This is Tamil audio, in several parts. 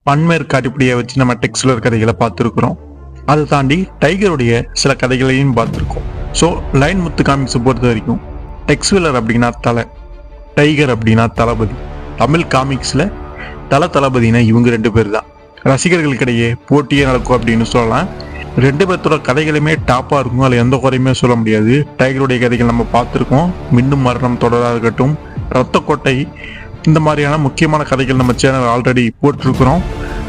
பன்மேற்கு அடிப்படையை வச்சு நம்ம டெக்ஸ்லர் கதைகளை பார்த்துருக்குறோம். அதை தாண்டி டைகருடைய சில கதைகளையும் பார்த்துருக்கோம். ஸோ லைன் முத்து காமிக்ஸை பொறுத்த வரைக்கும் டெக்ஸ்வில்லர் அப்படின்னா தலை, டைகர் அப்படின்னா தளபதி. தமிழ் காமிக்ஸில் தளபதினா இவங்க 2 பேர் தான். ரசிகர்களுக்கிடையே போட்டியே நடக்கும் அப்படின்னு சொல்லலாம். 2 பேர்த்தோட கதைகளுமே டாப்பாக இருக்கும், அதில் எந்த குறையுமே சொல்ல முடியாது. டைகருடைய கதைகள் நம்ம பார்த்துருக்கோம். மின்னும் மரணம் தொடராக இருக்கட்டும், ரத்த கோட்டை, இந்த மாதிரியான முக்கியமான கதைகள் நம்ம சேனல் ஆல்ரெடி போட்டிருக்கிறோம்.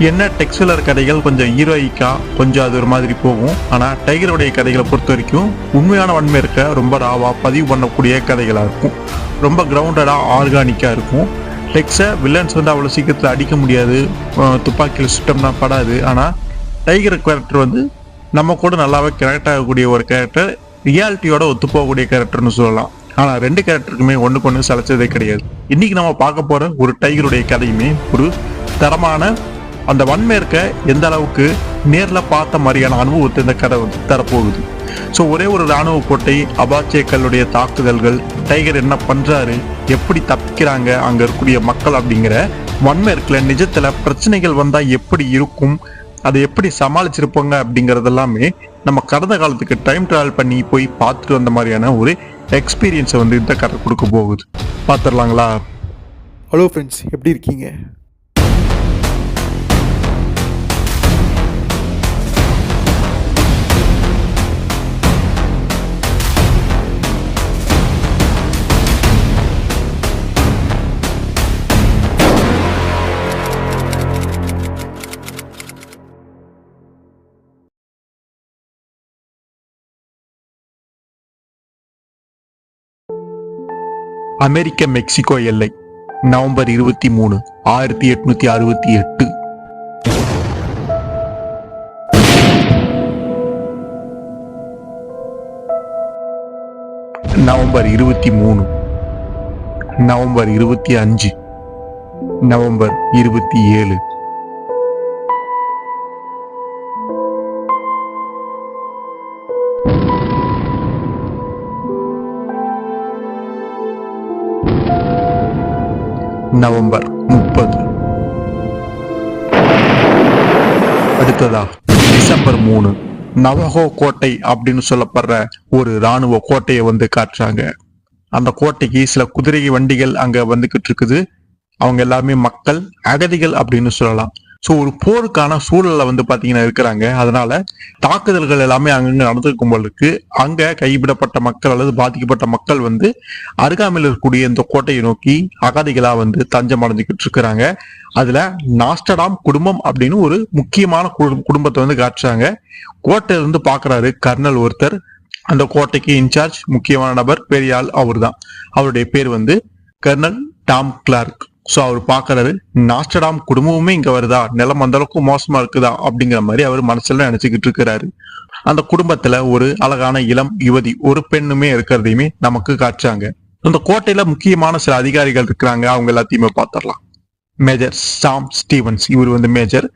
என்ன டெக்ஸ்வில்லர் கதைகள் கொஞ்சம் ஹீரோயிக்கா, கொஞ்சம் அது ஒரு மாதிரி போகும். ஆனால் டைகருடைய கதைகளை பொறுத்த வரைக்கும் உண்மையான வன்மை இருக்க ரொம்ப ராவா பதிவு பண்ணக்கூடிய கதைகளாக இருக்கும். ரொம்ப கிரவுண்டடாக ஆர்கானிக்காக இருக்கும். டெக்ஸை வில்லன்ஸ் வந்து அவ்வளோ சீக்கிரத்தில் அடிக்க முடியாது, துப்பாக்கியில் சுட்டம்னா படாது. ஆனால் டைகர் கேரக்டர் வந்து நம்ம கூட நல்லாவே கனெக்ட் ஆகக்கூடிய ஒரு கேரக்டர், ரியாலிட்டியோட ஒத்து போகக்கூடிய கேரக்டர்னு சொல்லலாம். ஆனால் 2 கேரக்டருக்குமே ஒன்றுக்கு ஒன்று சளைச்சதே கிடையாது. இன்னைக்கு நம்ம பார்க்க போகிற ஒரு டைகருடைய கதையுமே ஒரு தரமான அந்த வன்மை இருக்க எந்த அளவுக்கு நேரில் பார்த்த மாதிரியான அனுபவத்தை இந்த கதை வந்து தரப்போகுது. ஸோ ஒரே ஒரு இராணுவ கோட்டை, அபாச்சேக்களுடைய தாக்குதல்கள், டைகர் என்ன பண்ணுறாரு, எப்படி தப்பிக்கிறாங்க அங்கே இருக்கக்கூடிய மக்கள் அப்படிங்கிற வன்மை இருக்கல. நிஜத்தில் பிரச்சனைகள் வந்தால் எப்படி இருக்கும், அதை எப்படி சமாளிச்சிருப்பாங்க அப்படிங்கிறதெல்லாமே நம்ம கடந்த காலத்துக்கு டைம் ட்ராவல் பண்ணி போய் பார்த்துட்டு வந்த மாதிரியான ஒரு எக்ஸ்பீரியன்ஸை வந்து இந்த கதை கொடுக்க போகுது. பார்த்துடலாங்களா? ஹலோ ஃப்ரெண்ட்ஸ், எப்படி இருக்கீங்க? அமெரிக்க மெக்சிகோ எல்லை, November 23, 1868. November 23, November 25, November 27. November 30. அடுத்ததா டிசம்பர் 3, நவஹோ கோட்டை அப்படின்னு சொல்லப்படுற ஒரு இராணுவ கோட்டையை வந்து காட்டுறாங்க. அந்த கோட்டைக்கு சில குதிரை வண்டிகள் அங்க வந்துகிட்டு இருக்குது. அவங்க எல்லாமே மக்கள், அகதிகள் அப்படின்னு சொல்லலாம். ஸோ ஒரு போருக்கான சூழல்ல வந்து பாத்தீங்கன்னா இருக்கிறாங்க. அதனால தாக்குதல்கள் எல்லாமே அங்கங்க நடந்திருக்கும் போல இருக்கு. அங்க கைவிடப்பட்ட மக்கள் அல்லது பாதிக்கப்பட்ட மக்கள் வந்து அருகாமையில் இருக்கக்கூடிய இந்த கோட்டையை நோக்கி அகதிகளா வந்து தஞ்சம் அடைஞ்சுக்கிட்டு இருக்கிறாங்க. அதுல நாஸ்டடாம் குடும்பம் அப்படின்னு ஒரு முக்கியமான குடும்பத்தை வந்து காட்டுறாங்க. கோட்டையில இருந்து பாக்குறாரு கர்னல் ஒருத்தர். அந்த கோட்டைக்கு இன்சார்ஜ் முக்கியமான நபர், பெரிய ஆள் அவர் தான். அவருடைய பேர் வந்து கர்னல் டாம் கிளார்க். ஸோ அவர் பாக்குறாரு, நாஸ்டடாம் குடும்பமுமே இங்க வருதா, நிலம் அந்த அளவுக்கு மோசமா இருக்குதா அப்படிங்கிற மாதிரி அவர் மனசுல நினைச்சுக்கிட்டு இருக்கிறாரு. அந்த குடும்பத்துல ஒரு அழகான இளம் யுவதி, ஒரு பெண்ணுமே இருக்கிறதையுமே நமக்கு காட்டுறாங்க. அந்த கோட்டையில முக்கியமான சில அதிகாரிகள் இருக்கிறாங்க. அவங்க எல்லாத்தையுமே பார்த்துடலாம். மேஜர் சாம் ஸ்டீவன்ஸ், இவர் வந்து மேஜர்.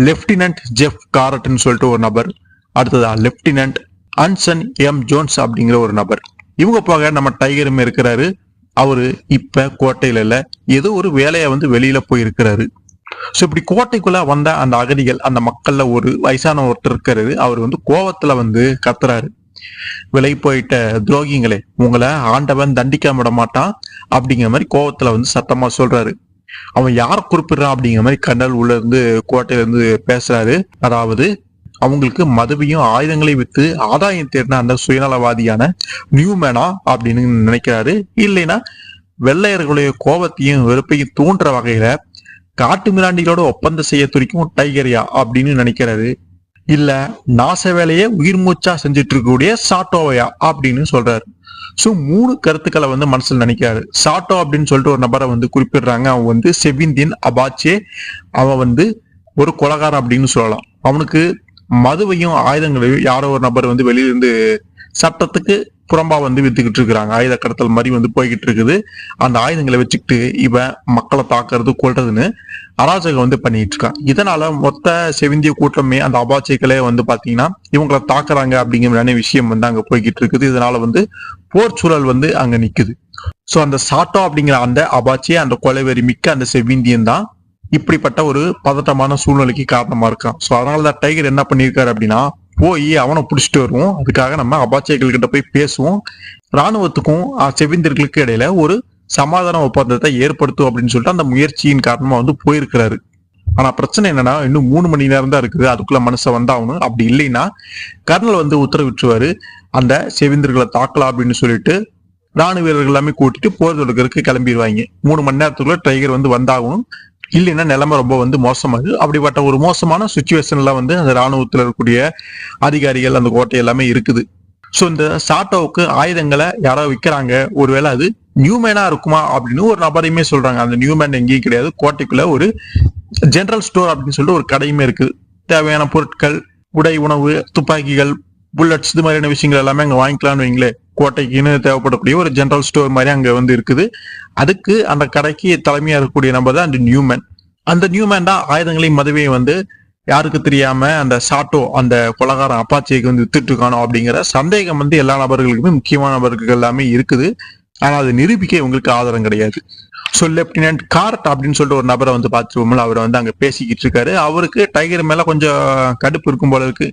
லெப்டினன்ட் ஜெஃப் காரட்னு சொல்லிட்டு ஒரு நபர். அடுத்ததா லெப்டினன்ட் அன்சன் எம் ஜோன்ஸ் அப்படிங்கிற ஒரு நபர். இவங்க போக நம்ம டைகருமே இருக்கிறாரு. அவரு இப்ப கோட்டையில இல்ல, ஏதோ ஒரு வேலையை வந்து வெளியில போயிருக்கிறாரு. ஸோ இப்படி கோட்டைக்குள்ள வந்த அந்த அகதிகள், அந்த மக்கள்ல ஒரு வயசான ஒருத்தர் இருக்கிறாரு. அவர் வந்து கோவத்துல வந்து கத்துறாரு, விலை போயிட்ட துரோகிங்களே, உங்களை ஆண்டவன் தண்டிக்காம விட மாட்டான் அப்படிங்கிற மாதிரி கோவத்துல வந்து சத்தமா சொல்றாரு. அவன் யார குறிப்பிடுறான் அப்படிங்கிற மாதிரி கர்னல் உள்ள இருந்து கோட்டையில இருந்து பேசுறாரு. அதாவது அவங்களுக்கு மதுவையும் ஆயுதங்களையும் வித்து ஆதாயம் தேடின அந்த சுயநலவாதியான நியூமேனா அப்படின்னு நினைக்கிறாரு. இல்லைன்னா வெள்ளையர்களுடைய கோபத்தையும் வெறுப்பையும் தூண்டுற வகையில காட்டு மிராண்டிகளோட ஒப்பந்தம் செய்ய துடிக்கும் டைகரியா அப்படின்னு நினைக்கிறாரு. இல்ல நாச வேலையை உயிர் மூச்சா செஞ்சுட்டு இருக்கக்கூடிய சாட்டோவையா அப்படின்னு சொல்றாரு. ஸோ 3 கருத்துக்களை வந்து மனசுல நினைக்கிறாரு. சாட்டோ அப்படின்னு சொல்லிட்டு ஒரு நபரை வந்து குறிப்பிடுறாங்க. அவன் வந்து செவிந்தியன் அபாச்சே. அவன் வந்து ஒரு கொலகாரன் அப்படின்னு சொல்லலாம். அவனுக்கு மதுவையும் ஆயுதங்களையும் யாரோ ஒரு நபர் வந்து வெளியிலிருந்து சட்டத்துக்கு புறம்பா வந்து வித்துக்கிட்டு இருக்கிறாங்க. ஆயுத கடத்தல் மாதிரி வந்து போய்கிட்டு இருக்குது. அந்த ஆயுதங்களை வச்சுக்கிட்டு இவன் மக்களை தாக்குறது, கொள்றதுன்னு அராஜகம் வந்து பண்ணிட்டு இருக்கான். இதனால மொத்த செவிந்திய கூட்டமே அந்த அபாச்சைகளே வந்து பாத்தீங்கன்னா இவங்களை தாக்குறாங்க அப்படிங்கிற விஷயம் வந்து அங்க போய்கிட்டு இருக்குது. இதனால வந்து போர் சூழல் வந்து அங்க நிக்குது. ஸோ அந்த சாட்டோ அப்படிங்கிற அந்த அபாச்சே, அந்த கொலைவெறி மிக்க அந்த செவிந்தியன் தான் இப்படிப்பட்ட ஒரு பதட்டமான சூழ்நிலைக்கு காரணமா இருக்கான். ஸோ அதனாலதான் டைகர் என்ன பண்ணியிருக்காரு அப்படின்னா, போய் அவனை பிடிச்சிட்டு வருவோம், அதுக்காக நம்ம அபாச்சைகள் கிட்ட போய் பேசுவோம், ராணுவத்துக்கும் செவிந்தியர்களுக்கு இடையில ஒரு சமாதான ஒப்பந்தத்தை ஏற்படுத்தும் அப்படின்னு சொல்லிட்டு அந்த முயற்சியின் காரணமா போயிருக்கிறாரு. ஆனா பிரச்சனை என்னன்னா, இன்னும் 3 மணி நேரம் தான் இருக்குது, அதுக்குள்ள மனுஷன் வந்தாகணும். அப்படி இல்லைன்னா கர்னல் உத்தரவிட்டுருவாரு, அந்த செவிந்தியர்களை தாக்கலாம் அப்படின்னு சொல்லிட்டு ராணுவ வீரர்கள் எல்லாமே கூட்டிட்டு போர் தொடுக்கிறதுக்கு கிளம்பிடுவாங்க. 3 மணி நேரத்துக்குள்ள டைகர் வந்தாகணும், இல்லைன்னா நிலைமை ரொம்ப மோசமாகுது. அப்படிப்பட்ட ஒரு மோசமான சுச்சுவேஷன்ல அந்த ராணுவத்தில் இருக்கக்கூடிய அதிகாரிகள் அந்த கோட்டை எல்லாமே இருக்குது. ஸோ இந்த சாட்டோவுக்கு ஆயுதங்களை யாராவது விற்கிறாங்க, ஒருவேளை அது நியூமேனா இருக்குமா அப்படின்னு ஒரு நபரையுமே சொல்றாங்க. அந்த நியூமேன் எங்கேயும் கிடையாது, கோட்டைக்குள்ள ஒரு ஜெனரல் ஸ்டோர் அப்படின்னு சொல்லிட்டு ஒரு கடையுமே இருக்கு. தேவையான பொருட்கள், உடை, உணவு, துப்பாக்கிகள், புல்லட்ஸ், இது மாதிரியான விஷயங்கள் எல்லாமே அங்க வாங்கிக்கலாம்னு வைங்களே. கோட்டைக்குன்னு தேவைப்படக்கூடிய ஒரு ஜெனரல் ஸ்டோர் மாதிரி அங்க இருக்குது. அதுக்கு அந்த கடைக்கு தலைமையா இருக்கக்கூடிய நபர் தான் அந்த நியூமேன். அந்த நியூமேன் தான் ஆயுதங்களையும் மதுவையும் யாருக்கு தெரியாம அந்த சாட்டோ அந்த கொலகாரம் அப்பாச்சிக்கு வித்துட்டு இருக்கானோ அப்படிங்கிற சந்தேகம் எல்லா நபர்களுக்குமே, முக்கியமான நபர்களுக்கு எல்லாமே இருக்குது. ஆனா அது நிரூபிக்க இவங்களுக்கு ஆதாரம் கிடையாது. ஸோ லெப்டினன்ட் கார்ட் அப்படின்னு சொல்லிட்டு ஒரு நபரை பார்த்துருவோம்ல, அவர் அங்க பேசிக்கிட்டு இருக்காரு. அவருக்கு டைகர் மேல கொஞ்சம் கடுப்பு இருக்கும் போல இருக்கு.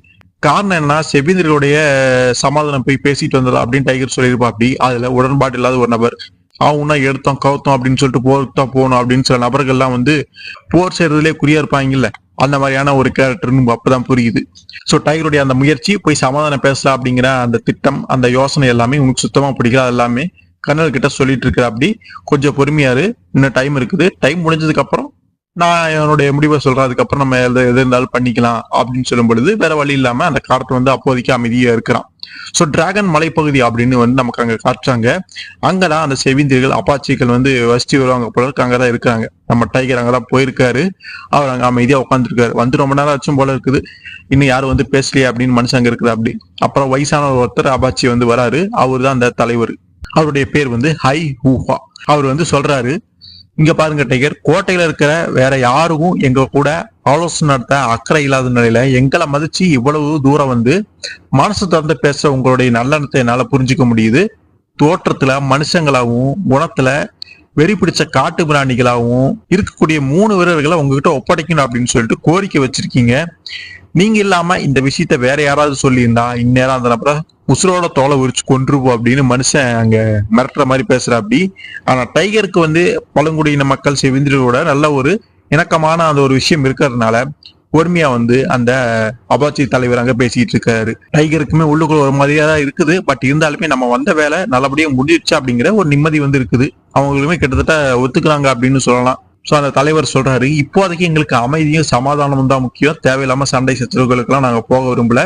காரணம் என்னன்னா, செவிந்தியர்களுடைய சமாதானம் போய் பேசிட்டு வந்ததா அப்படின்னு டைகர் சொல்லியிருப்பா. அப்படி அதுல உடன்பாடு இல்லாத ஒரு நபர், அவனா எடுத்தோம் கவுத்தோம் அப்படின்னு சொல்லிட்டு போர்த்தான் போகணும் அப்படின்னு சில நபர்கள்லாம் போர் செய்யறதுலேயே குறியா இருப்பாங்கல்ல, அந்த மாதிரியான ஒரு கேரக்டர்னு அப்பதான் புரியுது. ஸோ டைகருடைய அந்த முயற்சி போய் சமாதானம் பேசலாம் அப்படிங்கிற அந்த திட்டம், அந்த யோசனை எல்லாமே உனக்கு சுத்தமா பிடிக்கல. அது எல்லாமே கர்னல் கிட்ட சொல்லிட்டு இருக்கிற. அப்படி கொஞ்சம் பொறுமையாரு, இன்னும் டைம் இருக்குது, டைம் முடிஞ்சதுக்கு அப்புறம் நான் என்னுடைய முடிவை சொல்றேன், அதுக்கப்புறம் நம்ம எது இருந்தாலும் பண்ணிக்கலாம் அப்படின்னு சொல்லும் பொழுது வேற வழி இல்லாம அந்த கார்ட் அப்போதைக்கு அமைதியா இருக்கிறான். ஸோ டிராகன் மலைப்பகுதி அப்படின்னு நமக்கு அங்க காட்டுறாங்க. அங்கதான் அந்த செவிந்தியர்கள் அப்பாச்சிகள் வசிச்சு வருவாங்க போல இருக்கு, அங்கதான் இருக்கிறாங்க. நம்ம டைகர் அங்கதான் போயிருக்காரு, அவர் அங்க அமைதியா உட்காந்துருக்காரு. ரொம்ப நேரம் ஆச்சும் போல இருக்குது, இன்னும் யாரும் பேசலையே அப்படின்னு மனுஷன் அங்க இருக்குது. அப்படி அப்புறம் வயசான ஒருத்தர் அப்பாச்சி வராரு. அவரு தான் அந்த தலைவர். அவருடைய பேர் ஹை ஹூஹா. அவர் சொல்றாரு, இங்க பாருங்க டைகர், கோட்டையில இருக்கிற வேற யாருக்கும் எங்க கூட ஆலோசனை நடத்த அக்கறை இல்லாத நிலையில எங்களை மதிச்சு இவ்வளவு தூரம் மனசு திறந்து பேச உங்களுடைய நல்லெண்ணத்தை என்னால புரிஞ்சுக்க முடியுது. தோற்றத்துல மனுஷங்களாகவும் குணத்துல வெறி பிடிச்ச காட்டு பிராணிகளாகவும் இருக்கக்கூடிய 3 வீரர்களை உங்ககிட்ட ஒப்படைக்கணும் அப்படின்னு சொல்லிட்டு கோரிக்கை வச்சிருக்கீங்க. நீங்க இல்லாம இந்த விஷயத்த வேற யாராவது சொல்லியிருந்தா இந்நேரம் அந்த நபரை உசுரோட தோலை உரிச்சு கொன்றுவோம் அப்படின்னு மனுஷன் அங்க மிரட்டுற மாதிரி பேசுற. அப்படி ஆனா டைகருக்கு பழங்குடியின மக்கள் செவிந்தியர்களோட நல்ல ஒரு இணக்கமான அந்த ஒரு விஷயம் இருக்கிறதுனால பொறுமையா அந்த அபாச்சி தலைவர் அங்க பேசிட்டு இருக்காரு. டைகருக்குமே உள்ளுக்குள்ள ஒரு மாதிரியா தான் இருக்குது. பட் இருந்தாலுமே நம்ம வந்த வேலை நல்லபடியா முடிஞ்சிருச்சு அப்படிங்கிற ஒரு நிம்மதி இருக்குது. அவங்களுமே கிட்டத்தட்ட ஒத்துக்கிறாங்க அப்படின்னு சொல்லலாம். ஸோ அந்த தலைவர் சொல்றாரு, இப்போதைக்கு எங்களுக்கு அமைதியும் சமாதானமும் தான் முக்கியம், தேவையில்லாம சண்டை சச்சரவுகளுக்கெல்லாம் நாங்க போக விரும்பல.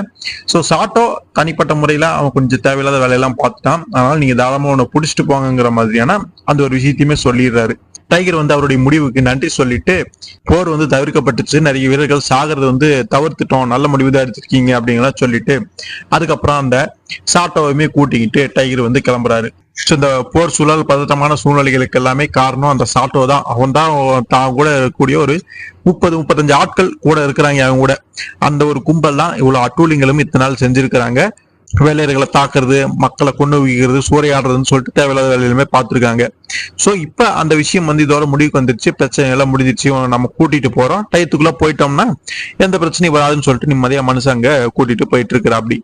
ஸோ சாட்டோ தனிப்பட்ட முறையில அவன் கொஞ்சம் தேவையில்லாத வேலையெல்லாம் பார்த்துட்டான், அதனால நீங்க தாராளமா உன்னை பிடிச்சிட்டு போங்கிற மாதிரியான அந்த ஒரு விஷயத்தையுமே சொல்லிடுறாரு. டைகர் அவருடைய முடிவுக்கு நன்றி சொல்லிட்டு, போர் தவிர்க்கப்பட்டுச்சு, நிறைய வீரர்கள் சாகிறது தவிர்த்துட்டோம், நல்ல முடிவு தான் எடுத்திருக்கீங்க அப்படிங்கலாம் சொல்லிட்டு அதுக்கப்புறம் அந்த சாட்டோவையுமே கூட்டிக்கிட்டு டைகர் கிளம்புறாரு. இந்த போர் சூழல், பதட்டமான சூழ்நிலைகளுக்கு எல்லாமே காரணம் அந்த சாட்டோ தான். அவன் தான் தான் கூட இருக்கக்கூடிய ஒரு 30-35 ஆட்கள் கூட இருக்கிறாங்க. அவங்க கூட அந்த ஒரு கும்பல் தான் இவ்வளவு அட்டூழியங்களும் இத்தனை நாள் செஞ்சிருக்கிறாங்க. வேலையர்களை தாக்குறது, மக்களை கொண்டு வைக்கிறது, சூறையாடுறதுன்னு சொல்லிட்டு தேவையில்லாத வேலையிலுமே பார்த்துருக்காங்க. ஸோ இப்ப அந்த விஷயம் இதோட முடிவுக்கு வந்துருச்சு, பிரச்சனை எல்லாம் முடிஞ்சிருச்சு, நம்ம கூட்டிட்டு போறோம், டயத்துக்குள்ள போயிட்டோம்னா எந்த பிரச்சனையும் வராதுன்னு சொல்லிட்டு நிம்மதியா மனுஷங்க கூட்டிட்டு போயிட்டு இருக்கிற. அப்படி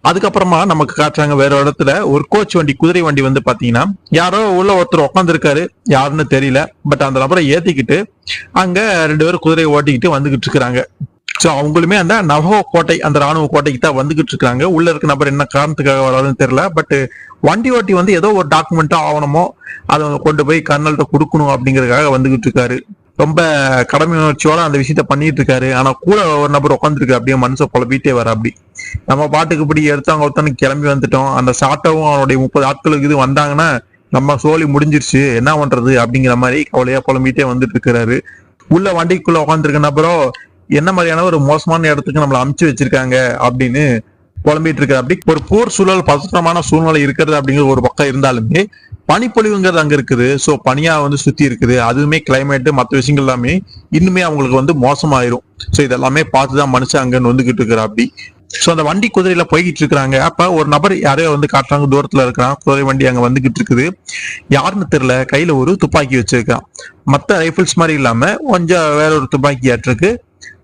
அதுக்கப்புறமா நமக்கு காட்டுறாங்க வேற இடத்துல ஒரு கோச் வண்டி, குதிரை வண்டி பாத்தீங்கன்னா யாரோ உள்ள ஒருத்தர் உட்காந்துருக்காரு, யாருன்னு தெரியல. பட் அந்த நபரை ஏத்திக்கிட்டு அங்க 2 பேரும் குதிரையை ஓட்டிக்கிட்டு வந்துகிட்டு இருக்கிறாங்க. ஸோ அவங்களுமே அந்த நவஹோ கோட்டை, அந்த ராணுவ கோட்டைக்கு தான் வந்துகிட்டு இருக்காங்க. உள்ள இருக்க நபர் என்ன காரணத்துக்காக வராதுன்னு தெரியல. பட் வண்டி ஓட்டி ஏதோ ஒரு டாக்குமெண்ட்டோ ஆவணமோ அதை கொண்டு போய் கர்னல்கிட்ட கொடுக்கணும் அப்படிங்கறதுக்காக வந்துகிட்டு இருக்காரு. ரொம்ப கடமை உணர்ச்சியோட அந்த விஷயத்த பண்ணிட்டு இருக்காரு. ஆனா கூட ஒரு நபர் உட்காந்துருக்கு, அப்படியே மனுஷன் குழப்பிட்டே வர. அப்படி நம்ம பாட்டுக்கு இப்படி எடுத்தவங்க ஒருத்தனுக்கு கிளம்பி வந்துட்டோம், அந்த சாட்டவும் அவனுடைய 30 ஆட்களுக்கு இது வந்தாங்கன்னா நம்ம சோழி முடிஞ்சிருச்சு, என்ன பண்றது அப்படிங்கிற மாதிரி கவலையா புலம்பிட்டே வந்துட்டு இருக்கிறாரு. உள்ள வண்டிக்குள்ள உட்காந்துருக்க நபரோ என்ன மாதிரியான ஒரு மோசமான இடத்துக்கு நம்மளை அமுச்சு வச்சிருக்காங்க அப்படின்னு புலம்பிட்டு இருக்காரு. அப்படி ஒரு போர் சூழல், பதற்றமான சூழ்நிலை இருக்கிறது அப்படிங்கிற ஒரு பக்கம் இருந்தாலுமே பனிப்பொழிவுங்கிறது அங்க இருக்குது. ஸோ பனியா சுத்தி இருக்குது, அதுவுமே கிளைமேட் மற்ற விஷயங்கள் எல்லாமே இன்னுமே அவங்களுக்கு மோசமாயிரும். ஸோ இதெல்லாமே பார்த்துதான் மனுஷன் அங்க வந்துகிட்டு இருக்கிற. அப்படி சோ அந்த வண்டி குதிரையில போய்கிட்டு இருக்காங்க. அப்ப ஒரு நபர் யாரையோ வந்து காட்டுறாங்க, தூரத்துல இருக்கிறான். குதிரை வண்டி அங்க வந்துகிட்டு இருக்குது. யாருன்னு தெரியல, கையில ஒரு துப்பாக்கி வச்சிருக்கான். மத்த ரைபிள்ஸ் மாதிரி இல்லாம கொஞ்சம் வேற ஒரு துப்பாக்கி ஆட்டிருக்கு,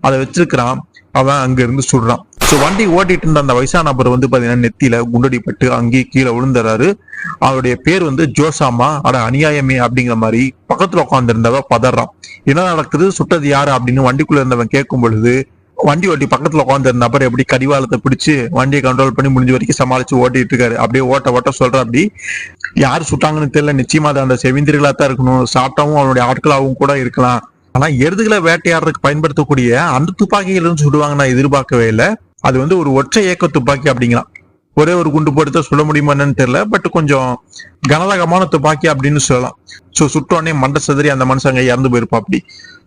அதை வச்சிருக்கிறான். அவன் அங்க இருந்து சுடுறான். சோ வண்டி ஓட்டிட்டு இருந்த அந்த வயசான நபர் வந்து பாத்தீங்கன்னா நெத்தியில குண்டடிப்பட்டு அங்கேயே கீழே விழுந்துறாரு. அவருடைய பேர் வந்து ஜோசாமா. அட அநியாயமே அப்படிங்கிற மாதிரி பக்கத்துல உட்கார்ந்து இருந்தவ பதறான். என்ன நடக்குது, சுட்டது யாரு அப்படின்னு வண்டிக்குள்ள இருந்தவன் கேட்கும் பொழுது, வண்டி ஓட்டி பக்கத்துல உட்காந்து இருந்த நபர் எப்படி கடிவாளத்தை பிடிச்சு வண்டியை கண்ட்ரோல் பண்ணி முடிஞ்ச வரைக்கும் சமாளிச்சு ஓட்டிட்டு இருக்காரு. அப்படியே ஓட்ட சொல்ற அப்படி யாரு சுட்டாங்கன்னு தெரியல, நிச்சயமா அது அந்த செவிந்திரிகளா தான் இருக்கணும், சாப்பிட்டாவும் அவனுடைய ஆட்களாகவும் கூட இருக்கலாம். ஆனா எருதுகளை வேட்டையாடுறதுக்கு பயன்படுத்தக்கூடிய அந்த துப்பாக்கியிலிருந்து சுடுவாங்க நான் எதிர்பார்க்கவே இல்லை. அது வந்து ஒரு ஒற்றை இயக்க துப்பாக்கி அப்படிங்கலாம். ஒரே ஒரு குண்டு போட்டு சொல்ல முடியுமா என்னன்னு தெரியல, பட் கொஞ்சம் கனரகமான துப்பாக்கி அப்படின்னு சொல்லலாம். சோ சுட்டோடனே மண்டை சதுரி அந்த மனுஷங்க இறந்து போயிருப்பா. அப்படி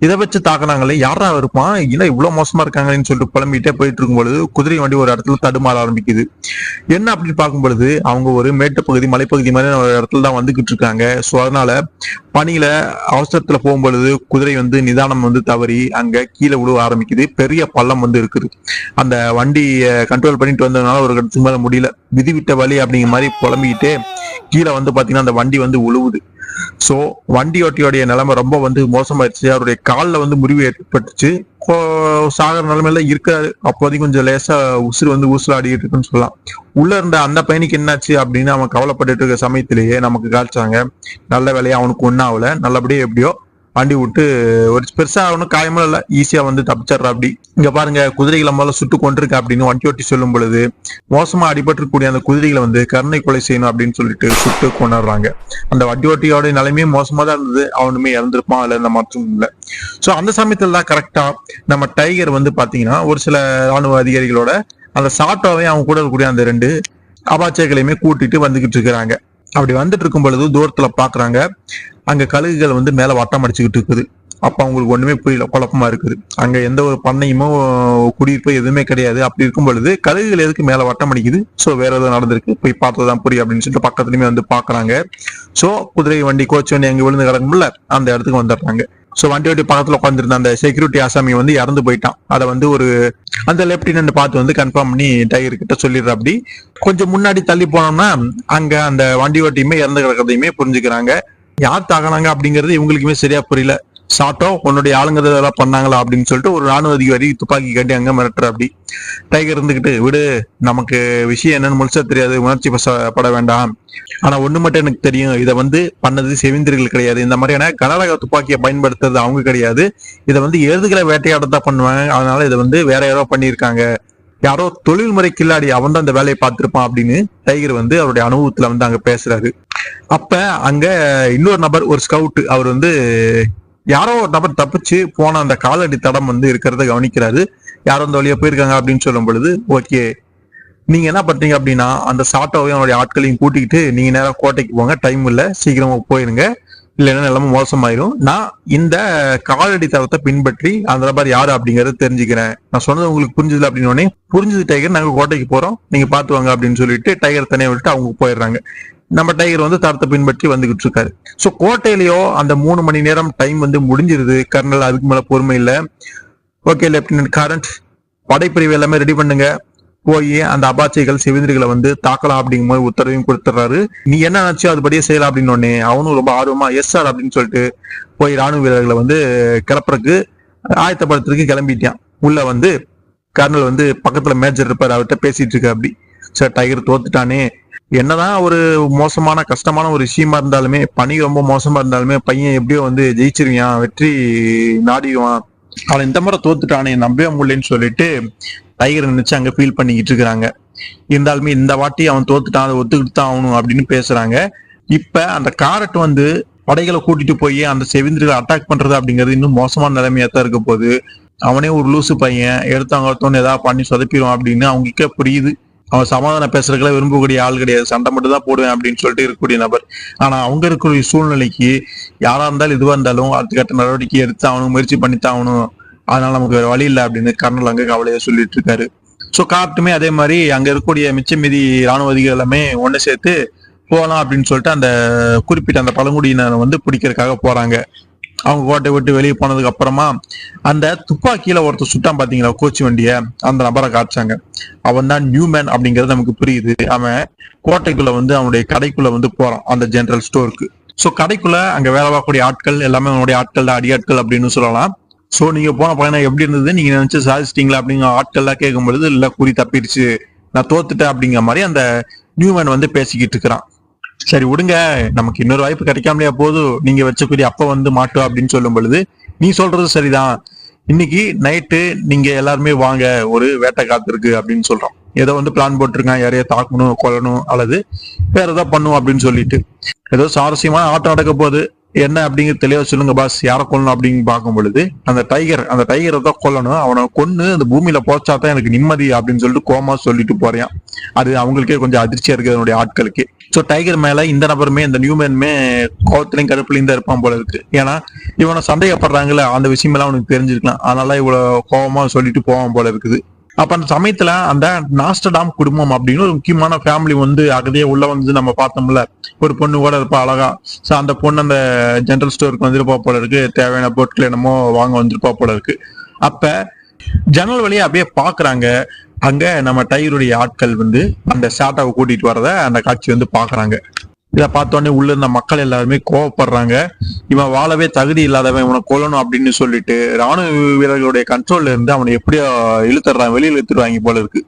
இதை வச்சு தாக்குனாங்களே, யாரா இருப்பான், இல்ல இவ்வளவு மோசமா இருக்காங்கன்னு சொல்லிட்டு புலம்பிட்டே போயிட்டு இருக்கும் பொழுது குதிரை வண்டி ஒரு இடத்துல தடுமாற ஆரம்பிக்குது. என்ன அப்படின்னு பார்க்கும் பொழுது அவங்க ஒரு மேட்டு பகுதி மலைப்பகுதி மாதிரி ஒரு இடத்துல தான் வந்துகிட்டு இருக்காங்க. சோ அதனால பனியில அவசரத்துல போகும்பொழுது குதிரை வந்து நிதானம் வந்து தவறி அங்க கீழே விழுவ ஆரம்பிக்குது. பெரிய பள்ளம் வந்து இருக்குது. அந்த வண்டியை கண்ட்ரோல் பண்ணிட்டு வந்ததுனால ஒரு இடத்துக்கு மேல முடியல, விதிவிட்ட வழி அப்படிங்கிற மாதிரி புலம்பிக்கிட்டே கீழே வந்து பாத்தீங்கன்னா அந்த வண்டி வந்து உழுவுது. சோ வண்டியோட்டியோடைய நிலைமை ரொம்ப வந்து மோசமாயிருச்சு. அவருடைய காலில் வந்து முறிவு ஏற்பட்டுச்சு. சாகர நிலைமையில இருக்காரு. அப்போதைக்கு கொஞ்சம் லேசா உசுறு வந்து ஊசலாடிட்டு இருக்குன்னு சொல்லலாம். உள்ள இருந்த அந்த பையனுக்கு என்னாச்சு அப்படின்னு அவன் கவலைப்பட்டுட்டு இருக்க சமயத்திலேயே நமக்கு காய்ச்சாங்க. நல்ல வேலையா அவனுக்கு ஒன்னும் ஆகல, நல்லபடியா எப்படியோ வண்டி விட்டு ஒரு பெருசா அவனும் காயமும் இல்ல, ஈஸியா வந்து தப்பிச்சிடுறா. அப்படி இங்க பாருங்க, குதிரைகளை முதல்ல சுட்டு கொண்டிருக்க அப்படின்னு வண்டி ஓட்டி சொல்லும் பொழுது மோசமா அடிபட்டு அந்த குதிரைகளை வந்து கருணை கொலை செய்யணும் அப்படின்னு சொல்லிட்டு சுட்டு கொண்டாடுறாங்க. அந்த வண்டி ஓட்டியோட நிலைமையும் மோசமா தான் இருந்தது. அவனுமே இறந்துருப்பான், அதுல எந்த மாற்றமும் இல்லை. சோ அந்த சமயத்துல தான் கரெக்டா நம்ம டைகர் வந்து பாத்தீங்கன்னா ஒரு சில ராணுவ அதிகாரிகளோட அந்த சாட்டோவையும் அவங்க கூட இருக்கக்கூடிய அந்த 2 அபாச்சைகளையுமே கூட்டிட்டு வந்துகிட்டு இருக்கிறாங்க. அப்படி வந்துட்டு இருக்கும் பொழுது தூரத்துல பாக்குறாங்க, அங்க கழுகுகள் வந்து மேல வட்டம் அடிச்சுக்கிட்டு இருக்குது. அப்ப அவங்களுக்கு ஒண்ணுமே புரியல, குழப்பமா இருக்குது. அங்க எந்த ஒரு பண்ணையுமோ குடியிருப்போ எதுவுமே கிடையாது. அப்படி இருக்கும் பொழுது கழுகுகள் எதுக்கு மேல வட்டம் அடிக்குது, சோ வேற ஏதோ நடந்திருக்கு, போய் பார்த்ததான் புரியும் அப்படின்னு சொல்லிட்டு பக்கத்துலயுமே வந்து பாக்குறாங்க. சோ குதிரை வண்டி கோச்சு வண்டி அங்க விழுந்து கிடக்கும்ல, அந்த இடத்துக்கு வந்துடுறாங்க. சோ வண்டி வண்டி பக்கத்துல உட்காந்துருந்த அந்த செக்யூரிட்டி ஆசாமி வந்து இறந்து போயிட்டான். அதை வந்து ஒரு அந்த லெப்டினன்ட் பார்த்து வந்து கன்ஃபார்ம் பண்ணி டைகர் கிட்ட சொல்லிடுற. அப்படி கொஞ்சம் முன்னாடி தள்ளி போனோம்னா அங்க அந்த வண்டி ஓட்டியுமே இறந்து கிடக்கிறதையுமே புரிஞ்சுக்கிறாங்க. யார் தாக்கினாங்க அப்படிங்கிறது இவங்களுக்குமே சரியா புரியல. சாட்டோ உன்னுடைய ஆளுங்க இதெல்லாம் பண்ணாங்களா அப்படின்னு சொல்லிட்டு ஒரு ராணுவ அதிகாரி துப்பாக்கி காட்டி அங்க மிரட்டுற. அப்படி டைகர் இருந்துகிட்டு, விடு, நமக்கு விஷயம் என்னன்னு முழுசா தெரியாது, உணர்ச்சி பட வேண்டாம். ஆனா ஒண்ணு மட்டும் எனக்கு தெரியும், இதை வந்து பண்ணது செவிந்திரிகள் கிடையாது, இந்த மாதிரியான கனரக துப்பாக்கியை பயன்படுத்துறது அவங்க கிடையாது, இதை வந்து எருதுகளை வேட்டையாடத்தான் பண்ணுவாங்க, அதனால இதை வந்து வேற யாரோ பண்ணியிருக்காங்க, யாரோ தொழில்முறை கில்லாடி, அவன் தான் அந்த வேலையை பார்த்திருப்பான் அப்படின்னு டைகர் வந்து அவருடைய அனுபவத்துல வந்து அங்க பேசுறாரு. அப்ப அங்க இன்னொரு நபர், ஒரு ஸ்கவுட், அவர் வந்து யாரோ நபர் தப்பிச்சு போன அந்த காலடி தடம் வந்து இருக்கிறத கவனிக்கிறாரு. யாரோ அந்த வழியா போயிருக்காங்க அப்படின்னு சொல்லும் பொழுது, ஓகே நீங்க என்ன பண்றீங்க அப்படின்னா அந்த சாட்டோவையும் அவனுடைய ஆட்களையும் கூட்டிக்கிட்டு நீங்க நேரம் கோட்டைக்கு போங்க, டைம் இல்ல, சீக்கிரமா போயிருங்க, இல்லைன்னா நிலைமை மோசமாயிரும். நான் இந்த காலடி தரத்தை பின்பற்றி அந்த நபர் யாரு அப்படிங்கறத தெரிஞ்சுக்கிறேன். நான் சொன்னது உங்களுக்கு புரிஞ்சது அப்படின்னு புரிஞ்சது டைகர், நாங்க கோட்டைக்கு போறோம், நீங்க பாத்துவாங்க அப்படின்னு சொல்லிட்டு டைகர் தனியா விட்டுட்டு அவங்க போயிடுறாங்க. நம்ம டைகர் வந்து தரத்தை பின்பற்றி வந்துகிட்டு இருக்காரு. சோ கோட்டையிலயோ அந்த 3 மணி நேரம் டைம் வந்து முடிஞ்சிருது. கர்னல் அதுக்கு மேல பொறுமை இல்ல. ஓகே லெப்டினன்ட் காரண்ட், படைப்பிரிவு எல்லாமே ரெடி பண்ணுங்க, போய் அந்த அபாச்சைகள் செவிந்திரிகளை வந்து தாக்கலாம் அப்படிங்கிற மாதிரி உத்தரவையும் கொடுத்துறாரு. நீ என்ன நினைச்சோ அதுபடியே செய்யலாம் அப்படின்னு உடனே அவனும் ரொம்ப ஆர்வமா எஸ் சார் அப்படின்னு சொல்லிட்டு போய் ராணுவ வீரர்களை வந்து கிளப்புறதுக்கு ஆயத்தப்படுத்துறதுக்கு கிளம்பிட்டான். உள்ள வந்து கர்னல் வந்து பக்கத்துல மேஜர் இருப்பாரு, அவர்கிட்ட பேசிட்டு இருக்க. அப்படி சார் டைகர் தோத்துட்டானே, என்னதான் ஒரு மோசமான கஷ்டமான ஒரு விஷயமா இருந்தாலுமே, பனி ரொம்ப மோசமா இருந்தாலுமே பையன் எப்படியோ வந்து ஜெயிச்சிருவான், வெற்றி நாடிடுவான், அவன் இந்த முறை தோத்துட்டானே நம்பவே முடியலன்னு சொல்லிட்டு டைகர் நினைச்சு அங்க ஃபீல் பண்ணிக்கிட்டு இருக்கிறாங்க. இருந்தாலுமே இந்த வாட்டி அவன் தோத்துட்டான், அதை ஒத்துக்கிட்டு தான் ஆகணும் அப்படின்னு பேசுறாங்க. இப்ப அந்த காரட் வந்து படைகளை கூட்டிட்டு போய் அந்த செவிந்திரிகளை அட்டாக் பண்றது அப்படிங்கிறது இன்னும் மோசமான நிலைமையா தான் இருக்க போகுது. அவனே ஒரு லூசு பையன், எடுத்தாங்க ஏதாவது பண்ணி சொதப்பிடுவான் அப்படின்னு அவங்களுக்கே புரியுது. அவன் சமாதானம் பேசுறதுல விரும்பக்கூடிய ஆள் கிடையாது, சண்டை மட்டும் தான் போடுவேன் அப்படின்னு சொல்லிட்டு இருக்கக்கூடிய நபர். ஆனா அவங்க இருக்கக்கூடிய சூழ்நிலைக்கு யாரா இருந்தாலும் எதுவா இருந்தாலும் அடுத்த கட்ட நடவடிக்கை எடுத்து அவனுக்கு முயற்சி பண்ணித்தான் ஆகணும், அதனால நமக்கு வேற வழி இல்லை அப்படின்னு கர்னல் அங்க கவலையா சொல்லிட்டு இருக்காரு. சோ கார்ட்டுமே அதே மாதிரி அங்க இருக்கக்கூடிய மிச்ச மீதி ராணுவ அதிகாரிகள் எல்லாமே ஒண்ணு சேர்த்து போகலாம் அப்படின்னு சொல்லிட்டு அந்த குறிப்பிட்ட அந்த பழங்குடியினரை வந்து பிடிக்கிறதுக்காக போறாங்க. அவங்க கோட்டை விட்டு வெளியே போனதுக்கு அப்புறமா அந்த துப்பாக்கியில ஒருத்தர் சுட்டான் பாத்தீங்களா கோச்சி வண்டிய, அந்த நபரை காட்டுச்சாங்க. அவன் தான் நியூமேன் அப்படிங்கிறது நமக்கு புரியுது. அவன் கோட்டைக்குள்ள வந்து அவனுடைய கடைக்குள்ள வந்து போறான், அந்த ஜெனரல் ஸ்டோருக்கு. சோ கடைக்குள்ள அங்க வேலை பார்க்கக்கூடிய ஆட்கள் எல்லாமே அவனுடைய ஆட்கள் தான், அடியாட்கள் அப்படின்னு சொல்லலாம். சோ நீங்க போன பயணம் எப்படி இருந்தது, நீங்க நினைச்சு சாதிச்சிட்டீங்களா அப்படிங்கிற ஆட்கள் எல்லாம் கேட்கும் பொழுது, இல்ல குறி தப்பிடுச்சு, நான் தோத்துட்டேன் அப்படிங்கிற மாதிரி அந்த நியூமேன் வந்து பேசிக்கிட்டு இருக்கிறான். சரி விடுங்க, நமக்கு இன்னொரு வாய்ப்பு கிடைக்காமலையா போதும், நீங்க வச்சக்கூடிய அப்ப வந்து மாட்டோம் அப்படின்னு சொல்லும் பொழுது, நீ சொல்றது சரிதான், இன்னைக்கு நைட்டு நீங்க எல்லாருமே வாங்க, ஒரு வேட்டை காத்திருக்கு அப்படின்னு சொல்றோம். ஏதோ வந்து பிளான் போட்டிருக்கான், யாரையோ தாக்கணும் கொல்லணும் அல்லது வேற ஏதோ பண்ணும் அப்படின்னு சொல்லிட்டு. ஏதோ சுவாரஸ்யமான ஆட்டம் நடக்க போகுது, என்ன அப்படிங்கிறது தெளிவா சொல்லுங்க பாஸ், யாரை கொல்லணும் அப்படின்னு பார்க்கும் பொழுது அந்த டைகரை தான் கொல்லணும், அவனை கொன்னு அந்த பூமியில போச்சாதான் எனக்கு நிம்மதி அப்படின்னு சொல்லிட்டு கோமா சொல்லிட்டு போறான். அது அவங்களுக்கே கொஞ்சம் அதிர்ச்சியா இருக்கு அதனுடைய ஆட்களுக்கு. சோ டைகர் மேல இந்த நபருமே, இந்த நியூமேனுமே கோவத்திலையும் கடுப்புலையும் தான் இருப்பான் போல இருக்கு. ஏன்னா இவனை சந்தேகப்படுறாங்கல்ல, அந்த விஷயம் எல்லாம் அவனுக்கு தெரிஞ்சிருக்கலாம், அதனால இவ்வளவு கோவமா சொல்லிட்டு போவான் போல இருக்குது. அப்ப அந்த சமயத்துல அந்த நாஸ்டர்டாம் குடும்பம் அப்படின்னு ஒரு முக்கியமான ஃபேமிலி வந்து அகதியே உள்ள வந்து நம்ம பார்த்தோம்ல, ஒரு பொண்ணு கூட இருப்பா அழகா. சோ அந்த பொண்ணு அந்த ஜெனரல் ஸ்டோருக்கு வந்திருப்பா போல இருக்கு, தேவையான பொருட்கள் என்னமோ வாங்க வந்திருப்பா போல இருக்கு. அப்ப ஜன்னல் வழியா அப்படியே பாக்குறாங்க, அங்க நம்ம டைகருடைய ஆட்கள் வந்து அந்த சாட்டாவை கூட்டிட்டு வரத அந்த காட்சி வந்து பாக்குறாங்க. இதை பார்த்தோன்னே உள்ள இருந்த மக்கள் எல்லாருமே கோவப்படுறாங்க, இவன் வாழவே தகுதி இல்லாதவன், இவனை கொல்லணும் அப்படின்னு சொல்லிட்டு ராணுவ வீரர்களுடைய கண்ட்ரோல்ல இருந்து அவனை எப்படியோ இழுத்துறான், வெளியில இழுத்துருவாங்க போல இருக்கு.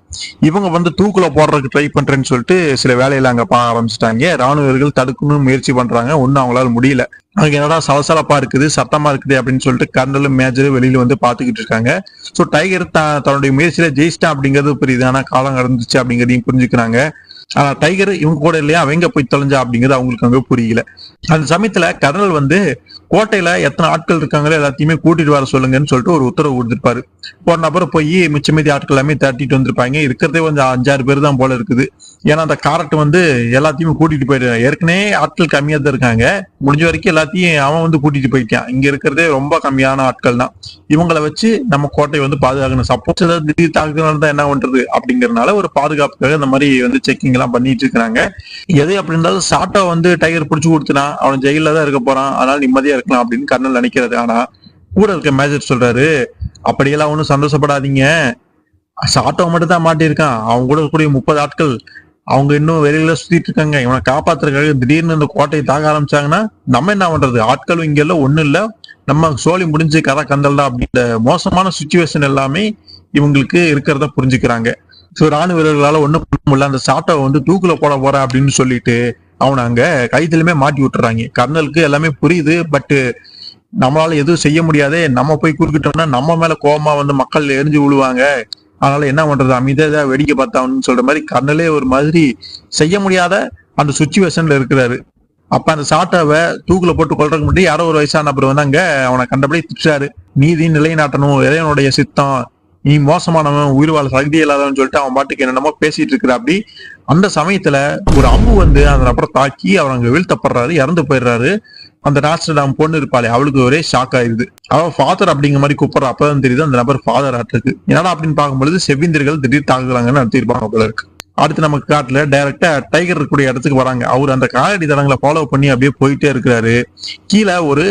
இவங்க வந்து தூக்குல போடுறதுக்கு ட்ரை பண்றேன்னு சொல்லிட்டு சில வேலையில அங்க பார்க்க ஆரம்பிச்சுட்டாங்க. ராணுவ வீரர்கள் தடுக்கணும்னு முயற்சி பண்றாங்க, ஒன்னும் அவங்களால முடியல. அங்க என்னடா சலசலப்பா இருக்குது, சத்தமா இருக்குது அப்படின்னு சொல்லிட்டு கர்னலும் மேஜரும் வெளியில வந்து பாத்துக்கிட்டு இருக்காங்க. சோ டைகர் தன்னுடைய முயற்சியில ஜெயிச்சிட்டான் அப்படிங்கிறது புரியுது, ஆனா காலம் கடந்துச்சு அப்படிங்கிறதையும் புரிஞ்சுக்கிறாங்க. ஆனா டைகர் இவங்க கூட இல்லையா, அவங்க போய் தொலைஞ்சா அப்படிங்கிறது அவங்களுக்கு அங்க புரியல. அந்த சமயத்துல கர்னல் வந்து கோட்டையில எத்தனை ஆட்கள் இருக்காங்களோ எல்லாத்தையுமே கூட்டிட்டு வர சொல்லுங்கன்னு சொல்லிட்டு ஒரு உத்தரவு கொடுத்திருப்பாரு. ஒரு நபரை போய் மிச்ச மீதி ஆட்கள் எல்லாமே தட்டிட்டு வந்திருப்பாங்க. இருக்கிறதே கொஞ்சம் 5-6 பேர் தான் போல இருக்குது. ஏன்னா அந்த காரட் வந்து எல்லாத்தையுமே கூட்டிட்டு போயிடுறான். ஏற்கனவே ஆட்கள் கம்மியா தான் இருக்காங்க, முடிஞ்ச வரைக்கும் எல்லாத்தையும் அவன் வந்து கூட்டிட்டு போயிட்டான். இங்க இருக்கிறதே ரொம்ப கம்மியான ஆட்கள் தான். இவங்களை வச்சு நம்ம கோட்டையை வந்து பாதுகாக்கணும், சப்போஸ் ஏதாவது திடீர் தாக்குதல் இருந்தா என்ன பண்றது அப்படிங்கறதுனால ஒரு பாதுகாப்புக்காக இந்த மாதிரி வந்து செக்கிங் எல்லாம் பண்ணிட்டு இருக்காங்க. எது அப்படி இருந்தாலும் சாட்டோ வந்து டைகர் பிடிச்சு கொடுத்துனா அவன் ஜெயில தான் இருக்க போறான், அதனால நிம்மதியா இருக்கலாம் அப்படின்னு கர்னல் நினைக்கிறது. ஆனா கூட இருக்க மேஜர் சொல்றாரு, அப்படியெல்லாம் ஒன்றும் சந்தோஷப்படாதீங்க, சாட்டோ மட்டும் தான் மாட்டியிருக்கான், அவங்க கூட கூடிய 30 ஆட்கள் அவங்க இன்னும் வெளியில சுத்திட்டு இருக்காங்க. இவனை காப்பாத்துறதுக்காக திடீர்னு இந்த கோட்டையை தாக்க ஆரம்பிச்சாங்கன்னா நம்ம என்ன பண்றது, ஆட்களும் இங்க எல்லாம் ஒண்ணும் இல்ல, நம்ம சோழி முடிஞ்சு கதை கந்தல் தான் அப்படின்ற மோசமான சுச்சுவேஷன் எல்லாமே இவங்களுக்கு இருக்கிறத புரிஞ்சுக்கிறாங்க. சோ ராணுவ வீரர்களால ஒண்ணும் பண்ண முடியல, அந்த சாட்டாவை வந்து தூக்குல போட போற அப்படின்னு சொல்லிட்டு அவனை அங்க கைதிலுமே மாட்டி விட்டுறாங்க. கர்னலுக்கு எல்லாமே புரியுது, பட் நம்மளால எதுவும் செய்ய முடியாதே, நம்ம போய் குறுக்கிட்டோம்னா நம்ம மேல கோபமா வந்து மக்கள் எரிஞ்சு விழுவாங்க, அதனால என்ன பண்றது, அமைதியா வேடிக்கை பார்த்தான்னு சொல்ற மாதிரி கர்னலே ஒரு மாதிரி செய்ய முடியாத அந்த சுச்சுவேஷன்ல இருக்கிறாரு. அப்ப அந்த சாட்டாவை தூக்குல போட்டு கொள்றதுக்கு முன்னாடி யாரோ ஒரு வயசான நபர் வந்து அங்க அவனை கண்டபடி திட்டாரு, நீதி நிலைநாட்டணும், இறைவனுடைய சித்தம், நீ மோசமானவன், உயிர் வாழ சக்தி இல்லாதவன் சொல்லிட்டு அவன் பாட்டுக்கு என்னென்னமோ பேசிட்டு இருக்கிற. அப்படி அந்த சமயத்துல ஒரு அம்பு வந்து அந்த நபரை தாக்கி அவர் அங்க வீழ்த்தப்படுறாரு, இறந்து போயிடுறாரு. அந்த நாஸ்டர்டாம் பொண்ணு இருப்பாளே அவளுக்கு ஒரே ஷாக் ஆயிருது. அவன் ஃபாதர் அப்படிங்கிற மாதிரி கூப்பிடுற, அப்பதான் தெரியுது அந்த நபர் ஃபாதர் ஆட்டிருக்கு. என்னடா அப்படின்னு பார்க்கும்பொழுது செவிந்தியர்கள் திடீர் தாக்குறாங்கன்னு நடத்திருப்பாங்க போல இருக்கு. அடுத்து நமக்கு காட்டுல டைரக்டா டைகர் இருக்கக்கூடிய இடத்துக்கு வராங்க. அவர் அந்த காலடி தடங்களை ஃபாலோ பண்ணி அப்படியே போயிட்டே இருக்கிறாரு. கீழே ஒரு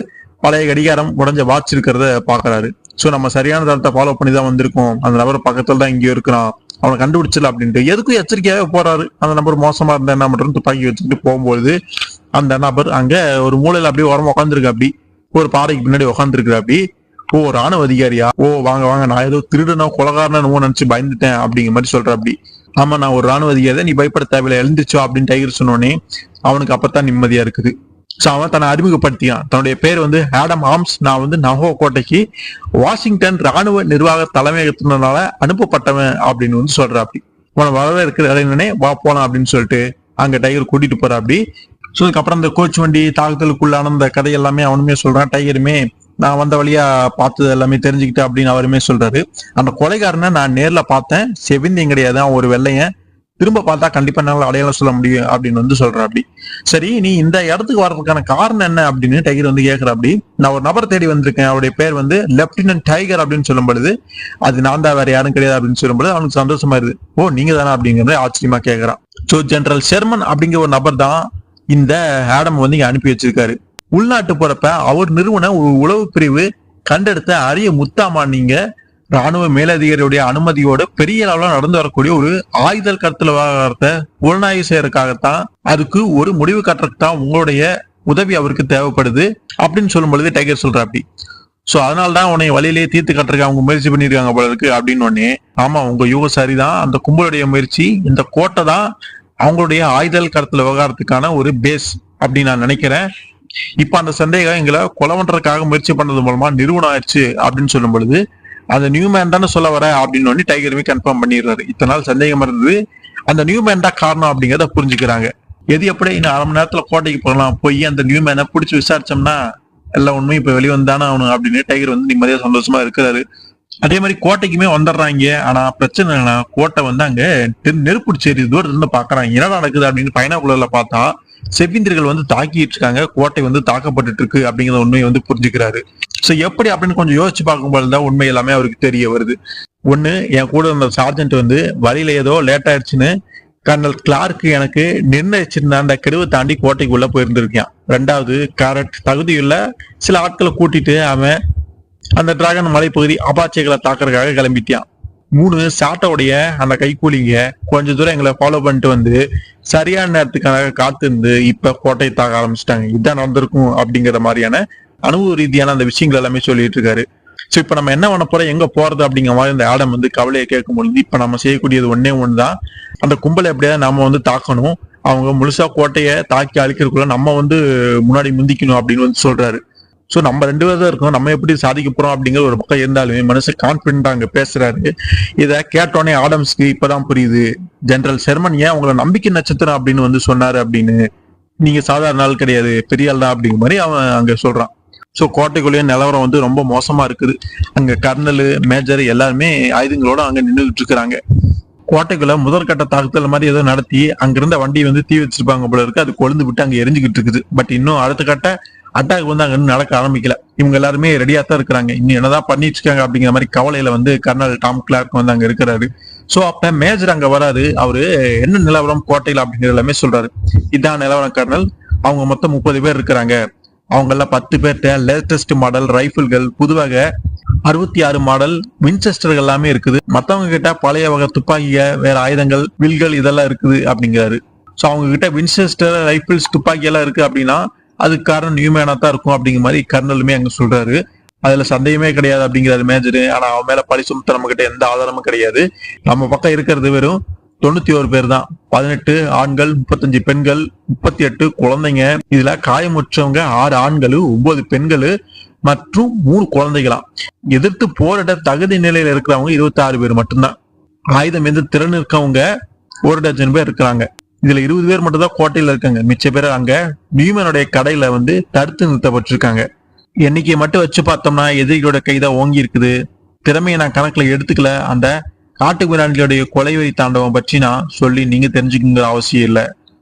பழைய கடிகாரம், உடஞ்ச வாட்ச் இருக்கிறத பாக்குறாரு. சோ நம்ம சரியான தளத்தை ஃபாலோ பண்ணி தான் வந்திருக்கோம், அந்த நபர் பக்கத்துல தான் இங்கே இருக்கிறான், அவனை கண்டுபிடிச்சல அப்படின்ட்டு எதுக்கும் எச்சரிக்கையாவே போறாரு. அந்த நபர் மோசமா இருந்தா என்ன பண்றது, துப்பாக்கி வச்சுக்கிட்டு போகும்போது அந்த நபர் அங்க ஒரு மூலையில அப்படியே உரமா உட்காந்துருக்கு, அப்படி ஒரு பாறைக்கு பின்னாடி உட்காந்துருக்கு. அப்படி ஓ ராணுவ அதிகாரியா, ஓ வாங்க வாங்க, நான் ஏதோ திருடனோ கொலகாரனோ நினைச்சு பயந்துட்டேன் அப்படிங்கிற மாதிரி சொல்ற. அப்படி ஆமா நான் ஒரு ராணுவ அதிகாரி, நீ பயப்பட தேவையில்லை, எழுந்துச்சோ அப்படின்னு டைகர் சொன்னோடனே அவனுக்கு அப்பத்தான் நிம்மதியா இருக்குது. சோ அவன் தன்னை அறிமுகப்படுத்தியான். தன்னுடைய பேர் வந்து ஆடம் ஆர்ம்ஸ், நான் வந்து நவோ கோட்டைக்கு வாஷிங்டன் ராணுவ நிர்வாக தலைமையகத்தினால அனுப்பப்பட்டவன் அப்படின்னு வந்து சொல்ற. அப்படி உன வரவே இருக்கிற வா போலாம் அப்படின்னு சொல்லிட்டு அங்க டைகர் கூட்டிட்டு போற. அப்படி சோ அதுக்கப்புறம் இந்த கோச் வண்டி தாக்குதலுக்குள்ளான அந்த கதை எல்லாமே அவனுமே சொல்றான். டைகருமே நான் வந்த வழியா பார்த்தது எல்லாமே தெரிஞ்சுக்கிட்டேன் அப்படின்னு அவருமே சொல்றாரு. அந்த கொலைகாரனை நான் நேர்ல பார்த்தேன், செவிந்தியும் கிடையாது, அவன் ஒரு வெள்ளையன், திரும்ப பார்த்தா கண்டிப்பா என்னால அடையாளம் சொல்ல முடியும் அப்படின்னு வந்து சொல்ற. அப்படி சரி நீ இந்த இடத்துக்கு வர்றதுக்கான காரணம் என்ன அப்படின்னு டைகர் வந்து கேட்கிற. அப்படி நான் ஒரு நபர் தேடி வந்திருக்கேன், அவருடைய பேர் வந்து லெப்டினன்ட் டைகர் அப்படின்னு சொல்லும் பொழுது அது நான் தான், வேற யாரும் கிடையாது அப்படின்னு சொல்லும் பொழுது அவனுக்கு சந்தோஷமா இருக்கு. ஓ நீங்க தானே அப்படிங்கறத ஆச்சரியமா கேட்கறான். சோ ஜெனரல் ஷெர்மன் அப்படிங்கிற ஒரு நபர் தான் இந்த ஆடம் வந்து இங்க அனுப்பி வச்சிருக்காரு. உள்நாட்டு போறப்ப அவர் நிறுவன ஒரு உளவு பிரிவு கண்டெடுத்த அரிய முத்தாமா நீங்க ராணுவ மேலதிகாரியுடைய அனுமதியோட பெரிய அளவுல நடந்து வரக்கூடிய ஒரு ஆயுதல் கடத்தல் விவகாரத்தை புலனாய்வு செய்யறதுக்காகத்தான், அதுக்கு ஒரு முடிவு கட்டுறதுக்கு தான் உங்களுடைய உதவி அவருக்கு தேவைப்படுது அப்படின்னு சொல்லும் பொழுது டைகர் சொல்றாப்படி. சோ அதனாலதான் உன்னை வழியிலேயே தீர்த்து கட்டுறதுக்கு அவங்க முயற்சி பண்ணிருக்காங்க போல இருக்கு அப்படின்னு உடனே, ஆமா உங்க யூகம் சரிதான், அந்த கும்பலுடைய முயற்சி இந்த கோட்டை தான் அவங்களுடைய ஆயுதல் கடத்தல் விவகாரத்துக்கான ஒரு பேஸ் அப்படின்னு நான் நினைக்கிறேன். இப்ப அந்த சந்தேகம் எங்களை கொலை பண்றதுக்காக முயற்சி பண்ணது மூலமா நிறுவனம் ஆயிடுச்சு அப்படின்னு சொல்லும் பொழுது, அந்த நியூமேன் தானே சொல்ல வர அப்படின்னு டைகருமே கன்ஃபார்ம் பண்ணிடுறாரு. இத்தனை நாள் சந்தேகம் இருந்தது, அந்த நியூமேன் தான் காரணம் அப்படிங்கிறத புரிஞ்சுக்கிறாங்க. எது எப்படி இன்னும் 1/2 மணி நேரத்துல கோட்டைக்கு போகலாம், போய் அந்த நியூமேனை பிடிச்சி விசாரிச்சோம்னா எல்லாம் உண்மை இப்ப வெளிவந்தானே அவனு அப்படின்னு டைகர் வந்து நிம்மதியா சந்தோஷமா இருக்கிறாரு. அதே மாதிரி கோட்டைக்குமே வந்துடுறாங்க. ஆனா பிரச்சனை என்னன்னா, கோட்டை வந்து அங்க நெருப்புடிச்சேரி தூரத்துல இருந்து பாக்குறாங்க. என்ன நடக்குது அப்படின்னு பைனாகுலர்ல பார்த்தா செவ்விந்திரிகள் வந்து தாக்கிட்டு இருக்காங்க, கோட்டை வந்து தாக்கப்பட்டு இருக்கு அப்படிங்கிற உண்மையை வந்து புரிஞ்சுக்கிறாரு. சோ எப்படி அப்படின்னு கொஞ்சம் யோசிச்சு பார்க்கும்போதுதான் உண்மை எல்லாமே அவருக்கு தெரிய வருது. ஒண்ணு, என் கூட இருந்த சார்ஜென்ட் வந்து வழியில ஏதோ லேட் ஆயிடுச்சுன்னு கர்னல் கிளார்க் எனக்கு நிர்ணயிச்சிருந்த அந்த கெடுவை தாண்டி கோட்டைக்குள்ள போயிருந்திருக்கான். 2வது, கரெக்ட் தகுதியுள்ள சில ஆட்களை கூட்டிட்டு அவன் அந்த டிராகன் மலைப்பகுதி அபாச்சைகளை தாக்குறதுக்காக கிளம்பிட்டான். 3, சாட்டோடைய அந்த கைக்கூலிங்க கொஞ்ச தூரம் எங்களை ஃபாலோ பண்ணிட்டு வந்து சரியான நேரத்துக்காக காத்திருந்து இப்ப கோட்டையை தாக்க ஆரம்பிச்சிட்டாங்க. இதுதான் நடந்திருக்கும் அப்படிங்கிற மாதிரியான அனுபவ ரீதியான அந்த விஷயங்கள் எல்லாமே சொல்லிட்டு இருக்காரு. சோ இப்ப நம்ம என்ன பண்ண போறோம், எங்க போறது அப்படிங்கிற மாதிரி இந்த ஆடம் வந்து கவலையை கேட்கும் பொழுது, இப்ப நம்ம செய்யக்கூடியது ஒன்னே ஒண்ணுதான், அந்த கும்பலை எப்படியாவது நாம வந்து தாக்கணும், அவங்க முழுசா கோட்டையை தாக்கி அழிக்கிறதுக்குள்ள நம்ம வந்து முன்னாடி முந்திக்கணும் அப்படின்னு வந்து சொல்றாரு. சோ நம்ம 2 பேர் தான் இருக்கோம், நம்ம எப்படி சாதிக்க போறோம் அப்படிங்கிற ஒரு பக்கம் இருந்தாலுமே மனுஷன் கான்பிடண்டா அங்க பேசுறாரு. இதை கேட்டோடனே ஆடம்ஸ்க்கு இப்பதான் புரியுது, ஜெனரல் ஷெர்மன் ஏன் உங்களை நம்பிக்கை நட்சத்திரம் அப்படின்னு வந்து சொன்னாரு அப்படின்னு. நீங்க சாதாரண ஆள் கிடையாது, பெரிய ஆள் தான் அப்படிங்கிற மாதிரி அவன் அங்க சொல்றான். சோ கோட்டைக்குள்ளேயே நிலவரம் வந்து ரொம்ப மோசமா இருக்குது. அங்க கர்னல், மேஜர் எல்லாருமே ஆயுதங்களோட அங்க நின்றுட்டு இருக்கிறாங்க. கோட்டைக்குள்ள முதற்கட்ட தாக்குதல் மாதிரி ஏதோ நடத்தி அங்கிருந்த வண்டியை வந்து தீ வச்சிருப்பாங்க போல இருக்கு, அது கொழுந்து விட்டு அங்க எரிஞ்சுக்கிட்டு இருக்குது. பட் இன்னும் அடுத்த கட்ட அட்டாக் வந்து அங்க நடக்க ஆரம்பிக்கல. இவங்க எல்லாருமே ரெடியா தான் இருக்கிறாங்க, இன்னும் என்னதான் பண்ணிட்டு இருக்காங்க அப்படிங்கிற மாதிரி கவலையில வந்து கர்னல் டாம் கிளார்க் வந்து அங்க இருக்கிறாரு. சோ அப்ப மேஜர் அங்க வராரு. அவரு என்ன நிலவரம் கோட்டையில அப்படிங்கிற எல்லாமே சொல்றாரு. இதான் நிலவரம் கர்னல், அவங்க மொத்தம் 30 பேர் இருக்கிறாங்க. அவங்க எல்லாம் 10 பேர்ட்ட லேட்டஸ்ட் மாடல் ரைபிள்கள், புதுவாக 66 மாடல் வின்செஸ்டர்கள் எல்லாமே இருக்குது. மத்தவங்க கிட்ட பழைய வகை துப்பாக்கிய, வேற ஆயுதங்கள், வில்கள் இதெல்லாம் இருக்குது அப்படிங்கிறாரு. சோ அவங்க கிட்ட வின்செஸ்டர் ரைபிள்ஸ் துப்பாக்கி எல்லாம் இருக்கு அப்படின்னா அதுக்கு காரணம் நியூமேனா தான் இருக்கும் அப்படிங்கிற மாதிரி கர்னலுமே அங்க சொல்றாரு. அதுல சந்தேகமே கிடையாது அப்படிங்கிறாரு மேஜரு. ஆனா அவன் மேல பழி சுமத்த நம்ம கிட்ட எந்த ஆதாரமும் கிடையாது. நம்ம பக்கம் இருக்கிறது வெறும் 91 பேர் தான். 18 ஆண்கள், 35 பெண்கள், 38 குழந்தைங்க. இதுல காயமுற்றவங்க 6 ஆண்கள், 9 பெண்கள் மற்றும் 3 குழந்தைகளாம். எதிர்த்து போரிட தகுதி நிலையில இருக்கிறவங்க 26 பேர் மட்டும்தான். ஆயுதம் எந்த திறன் இருக்கவங்க 1 டஜன் பேர் இருக்கிறாங்க. இதுல 20 பேர் மட்டும் தான் கோட்டையில இருக்காங்க. மிச்ச பேர் அங்க நியூமனுடைய கடையில வந்து தடுத்து நிறுத்தப்பட்டிருக்காங்க. எண்ணிக்கையை மட்டும் வச்சு பார்த்தோம்னா எதிரிகளோட கைதான் ஓங்கி இருக்குது. திறமையை நான் கணக்குல எடுத்துக்கல. அந்த காட்டு மிராண்டிகளுடைய கொலைவெறி தாண்டவம் பற்றி நான் சொல்லி நீங்க தெரிஞ்சுக்கிற அவசியம் இல்லை.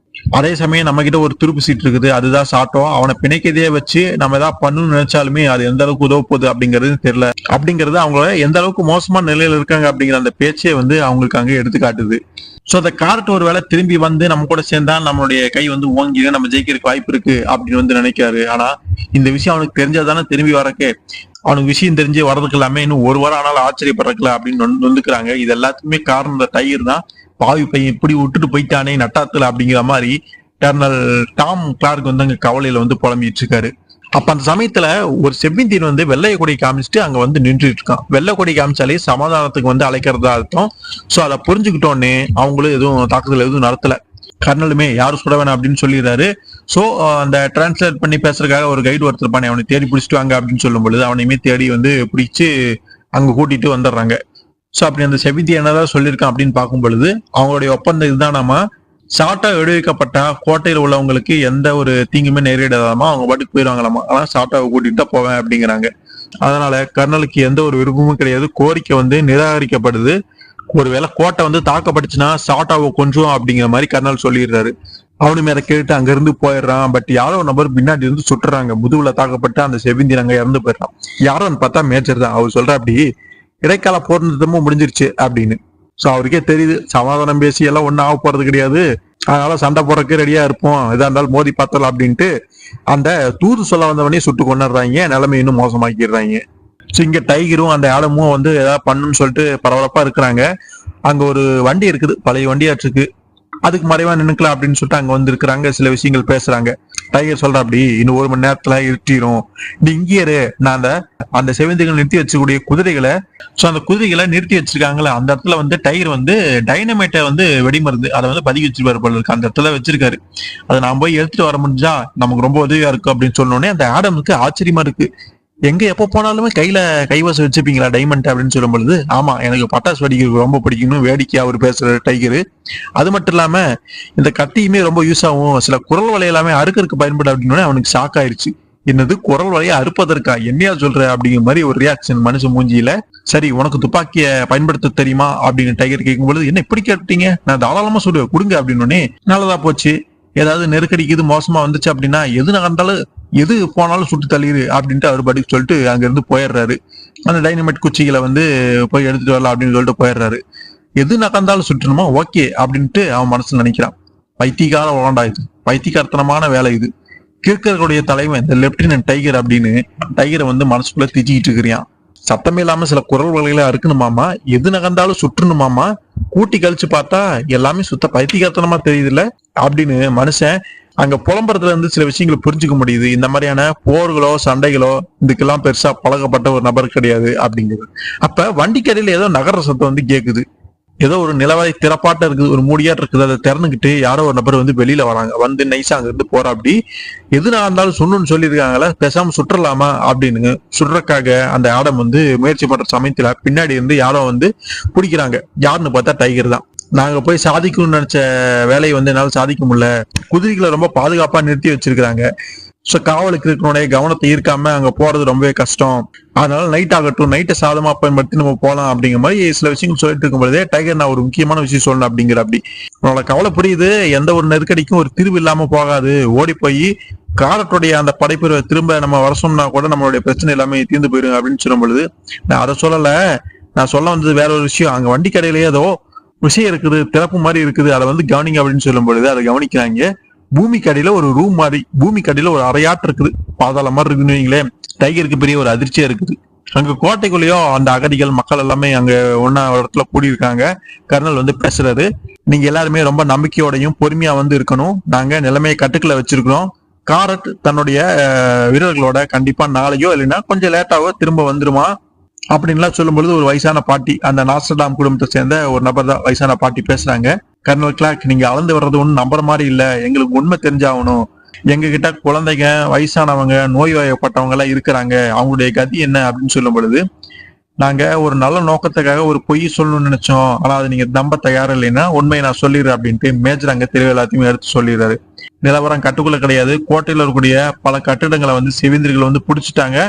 அதே சமயம் நம்ம கிட்ட ஒரு துருப்பு சீட் இருக்குது, அதுதான் சாட்டோம். அவனை பிணைக்கதையே வச்சு நம்ம ஏதாவது பண்ணணும்னு நினைச்சாலுமே அது எந்த அளவுக்கு உதவ போகுது அப்படிங்கிறது தெரியல. அப்படிங்கிறது அவங்க எந்த அளவுக்கு மோசமான நிலையில இருக்காங்க அப்படிங்கிற அந்த பேச்சே வந்து அவங்களுக்கு அங்க எடுத்து காட்டுது. சோ அந்த கார்ட் ஒரு வேளை திரும்பி வந்து நம்ம கூட சேர்ந்தா நம்மளுடைய கை வந்து ஓங்கி நம்ம ஜெயிக்கிறதுக்கு வாய்ப்பு இருக்கு அப்படின்னு வந்து நினைக்காரு. ஆனா இந்த விஷயம் அவனுக்கு தெரிஞ்சாதானே திரும்பி வரக்கே. அவனுக்கு விஷயம் தெரிஞ்சு வர்றதுக்கு எல்லாமே இன்னும் 1 வாரம் ஆனாலும் ஆச்சரியப்படுறதுல அப்படின்னு வந்துக்கிறாங்க. இது எல்லாத்துக்குமே காரணம் இந்த டைகர் தான். பாவி பையன் இப்படி விட்டுட்டு போயிட்டானே நட்டாத்துல அப்படிங்கிற மாதிரி கர்னல் டாம் கிளார்க் வந்து அங்க கவலையில வந்து புலம்பிட்டு இருக்காரு. அப்ப அந்த சமயத்துல ஒரு செவ்விந்தியன் வந்து வெள்ளைய கொடி காமிச்சிட்டு அங்க வந்து நின்றுட்டு இருக்கான். வெள்ளை கொடி காமிச்சாலே சமாதானத்துக்கு வந்து அழைக்கிறதா அர்த்தம். சோ அதை புரிஞ்சுக்கிட்டோன்னே அவங்களும் எதுவும் தாக்குதல் எதுவும் நடத்தல. கர்னலுமே யாரும் சுட வேணாம் அப்படின்னு சொல்லிடுறாரு. சோ அந்த டிரான்ஸ்லேட் பண்ணி பேசுறதுக்காக ஒரு கைடு ஒருத்தருப்பானே, அவனை தேடி பிடிச்சிட்டு வாங்க அப்படின்னு சொல்லும் பொழுது அவனையுமே தேடி வந்து பிடிச்சு அங்க கூட்டிட்டு வந்துடுறாங்க. சோ அப்படி அந்த செவ்விந்தி என்னதான் சொல்லியிருக்கான் அப்படின்னு பார்க்கும் பொழுது அவங்களுடைய ஒப்பந்தம் இதுதான், நம்ம சாட்டா விடுவிக்கப்பட்டா கோட்டையில உள்ளவங்களுக்கு எந்த ஒரு தீங்குமே நேரிடாதாமா, அவங்க பாட்டுக்கு போயிடுவாங்களாமா. ஆனா சாட்டாவை கூட்டிட்டு தான் போவேன் அப்படிங்கிறாங்க. அதனால கர்னலுக்கு எந்த ஒரு விருப்பமும் கிடையாது. கோரிக்கை வந்து நிராகரிக்கப்படுது. ஒருவேளை கோட்டை வந்து தாக்கப்பட்டுச்சுன்னா சாட்டாவை கொன்றுவோம் அப்படிங்கிற மாதிரி கர்னல் சொல்லிடுறாரு. அவனுமே அதை கேட்டு அங்க இருந்து போயிடுறான். பட் யாரோ நபர் பின்னாடி இருந்து சுட்டுறாங்க. முதுகுல தாக்கப்பட்டு அந்த செவ்விந்தியன் அங்க இறந்து போயிடுறான். யாரோன்னு பார்த்தா மேஜர் தான். அவர் சொல்ற அப்படி இடைக்கால போர் நிறுத்தமும் முடிஞ்சிருச்சு அப்படின்னு. சோ அவருக்கே தெரியுது சமாதானம் பேசி எல்லாம் ஒன்னும் ஆக போறது கிடையாது. அதனால சண்டை போறதுக்கு ரெடியா இருப்போம், எதா இருந்தாலும் மோதி பார்த்தலாம் அப்படின்ட்டு அந்த தூது சொல்ல வந்தவனே சுட்டு கொண்டுடுறாங்க. நிலைமை இன்னும் மோசமாக்கிடுறாங்க. ஸோ இங்க டைகரும் அந்த ஆடமும் வந்து ஏதாவது பண்ணுன்னு சொல்லிட்டு பரபரப்பா இருக்கிறாங்க. அங்க ஒரு வண்டி இருக்குது, பழைய வண்டியாட்டு இருக்கு. அதுக்கு மறைவா நின்னுக்கலாம் அப்படின்னு சொல்லிட்டு அங்க வந்து இருக்கிறாங்க. சில விஷயங்கள் பேசுறாங்க. டைகர் சொல்ற அப்படி இன்னும் 1 மணி நேரத்துல இருட்டிடும், நீ இங்கே இரு, நான் அந்த செவந்திகள் நிறுத்தி வச்சக்கூடிய குதிரைகளை, ஸோ அந்த குதிரைகளை நிறுத்தி வச்சிருக்காங்களே அந்த இடத்துல வந்து டைகர் வந்து டைனமைட்டை வந்து வெடிமருந்து அதை வந்து பதுக்கி வச்சிருப்பாரு போல இருக்கு. அந்த இடத்துல வச்சிருக்காரு. அதை நான் போய் எடுத்துட்டு வர முடிஞ்சா நமக்கு ரொம்ப உதவியா இருக்கும் அப்படின்னு சொன்னோடனே அந்த ஆடமுக்கு ஆச்சரியமா இருக்கு. எங்க எப்ப போனாலுமே கையில கைவசம் வச்சுப்பீங்களா டைமண்ட் அப்படின்னு சொல்லும் பொழுது, ஆமா எனக்கு பட்டாசு வெடிக்கிறது ரொம்ப பிடிக்கும்னு வேடிக்கையா அவர் பேசுற டைகரு. அது மட்டும் இல்லாம இந்த கத்தியுமே ரொம்ப யூஸ் ஆகும், சில குரல் வலை எல்லாமே அறுக்கிறதுக்கு பயன்படும் அப்படின்னு அவனுக்கு ஷாக் ஆயிடுச்சு. என்னது குரல் வலையை அறுப்பதற்கா, என்னையா சொல்ற அப்படிங்கிற மாதிரி ஒரு ரியாக்ஷன் மனுஷன் மூஞ்சியில. சரி உனக்கு துப்பாக்கிய பயன்படுத்த தெரியுமா அப்படின்னு டைகர் கேட்கும் பொழுது, என்ன இப்படி கேட்டீங்க, நான் தாராளமா சொல்லுவேன் கொடுங்க அப்படின்னு. நல்லதா போச்சு, ஏதாவது நெருக்கடிக்கு இது மோசமா வந்துச்சு அப்படின்னா எது நடந்தாலும் எது போனாலும் சுட்டு தள்ளிடு அப்படின்ட்டு அவர் பாட்டுக்கு சொல்லிட்டு அங்க இருந்து போயிடுறாரு. அந்த டைனமைட் குச்சிகளை வந்து போய் எடுத்துட்டு வரலாம் அப்படின்னு சொல்லிட்டு போயிடுறாரு. எது நடந்தாலும் சுட்டணுமா, ஓகே அப்படின்ட்டு அவன் மனசுல நினைக்கிறான். பைத்தியக்கார உலண்டா இது, பைத்தியக்காரத்தனமான வேலை இது. கிறுக்கர்களுடைய தலைவன் இந்த லெப்டினன்ட் டைகர் அப்படின்னு டைகரை வந்து மனசுக்குள்ள திச்சிக்கிட்டு இருக்கிறியான். சத்தமே இல்லாம சில குரல் வகைகளை அறுக்கணுமாமா, எது நகர்ந்தாலும் சுற்றணுமாமா, கூட்டி கழிச்சு பார்த்தா எல்லாமே சுத்த பைத்தியக்காரத்தனமா தெரியுது இல்ல அப்படின்னு மனுஷன் அங்க புலம்புறதுல இருந்து சில விஷயங்களை புரிஞ்சுக்க முடியுது. இந்த மாதிரியான போர்களோ சண்டைகளோ இதுக்கெல்லாம் பெருசா பழக்கப்பட்ட ஒரு நபர் கிடையாது அப்படிங்கிறது. அப்ப வண்டிக்கரையில ஏதோ நகர சத்தம் வந்து கேக்குது. ஏதோ ஒரு நிலவாய் திறப்பாட்ட இருக்குது, ஒரு மூடியாட்டு இருக்குது. அதை திறந்துக்கிட்டு யாரோ ஒரு நபர் வந்து வெளியில வராங்க. வந்து நைஸா அங்க இருந்து போறா. அப்படி எதுனா இருந்தாலும் சொன்னு சொல்லியிருக்காங்களா, பேசாம சுற்றலாமா அப்படின்னு சுடுறக்காக அந்த ஆடம் வந்து முயற்சி பண்ற சமயத்துல பின்னாடி இருந்து யாரோ வந்து பிடிக்கிறாங்க. யாருன்னு பார்த்தா டைகர் தான். நாங்க போய் சாதிக்கணும்னு நினைச்ச வேலையை வந்து என்னால சாதிக்க முடியல, குதிரைகளை ரொம்ப பாதுகாப்பா நிறுத்தி வச்சிருக்கிறாங்க, ஸோ காவலுக்கு இருக்கனுடைய கவனத்தை ஈர்க்காம அங்க போறது ரொம்பவே கஷ்டம், அதனால நைட் ஆகட்டும், நைட்டை சாதமா பயன்படுத்தி நம்ம போகலாம் அப்படிங்கிற மாதிரி சில விஷயங்கள் சொல்லிட்டு இருக்கும் பொழுதே டைகர் நான் ஒரு முக்கியமான விஷயம் சொல்லணும் அப்படிங்கிற. அப்படி உன்னோட கவலை புரியுது, எந்த ஒரு நெருக்கடிக்கும் ஒரு தீர்வு இல்லாம போகாது, ஓடி போய் காரட்டுடைய அந்த படைப்பிரிவை திரும்ப நம்ம வரசோம்னா கூட நம்மளுடைய பிரச்சனை எல்லாமே தீர்ந்து போயிடும் அப்படின்னு சொல்லும் பொழுது, நான் அதை சொல்லல, நான் சொல்ல வந்தது வேற ஒரு விஷயம். அங்க வண்டி கடையிலேயே ஏதோ விஷயம் இருக்குது, திறப்பு மாதிரி இருக்குது, அதை வந்து கவனிங்க அப்படின்னு சொல்லும் பொழுது அதை கவனிக்கிறாங்க. பூமி கடையில ஒரு ரூம் மாதிரி, பூமி கடையில ஒரு அறையாட்டு இருக்குது, பாதாள மாதிரி இருக்குன்னு வைங்களேன். டைகருக்கு பெரிய ஒரு அதிர்ச்சியா இருக்குது. அங்க கோட்டைக்குள்ளேயோ அந்த அகதிகள் மக்கள் எல்லாமே அங்க ஒன்னா இடத்துல கூடியிருக்காங்க. கர்னல் வந்து பேசுறாரு, நீங்க எல்லாருமே ரொம்ப நம்பிக்கையோடையும் பொறுமையா வந்து இருக்கணும், நாங்க நிலைமையை கட்டுக்குள்ள வச்சிருக்கிறோம். காரட் தன்னுடைய வீரர்களோட கண்டிப்பா நாளையோ இல்லைன்னா கொஞ்சம் லேட்டாவோ திரும்ப வந்துருமா அப்படின்லாம் சொல்லும் பொழுது ஒரு வயசான பாட்டி, அந்த நாஸ்டர்டாம் குடும்பத்தை சேர்ந்த ஒரு நபர் தான் வயசான பாட்டி பேசுறாங்க. கர்னல் கிளார்க், நீங்க அளந்து வர்றது ஒன்றும் நம்புற மாதிரி இல்ல, எங்களுக்கு உண்மை தெரிஞ்சாகணும். எங்க கிட்ட குழந்தைங்க, வயசானவங்க, நோய்வாய்ப்பட்டவங்க எல்லாம் இருக்கிறாங்க, அவங்களுடைய கதி என்ன அப்படின்னு சொல்லும் பொழுது, நாங்க ஒரு நல்ல நோக்கத்துக்காக ஒரு பொய் சொல்லணும்னு நினைச்சோம், ஆனா அது நீங்க நம்ப தயார் இல்லைன்னா உண்மையை நான் சொல்லிடுறேன் அப்படின்ட்டு மேஜர் அங்க தெளிவு எல்லாத்தையுமே எடுத்து சொல்லிடுறாரு. நிலவரம் கட்டுக்குள்ள கிடையாது, கோட்டையில இருக்கக்கூடிய பல கட்டிடங்களை வந்து செவிந்திரிகள் வந்து பிடிச்சிட்டாங்க.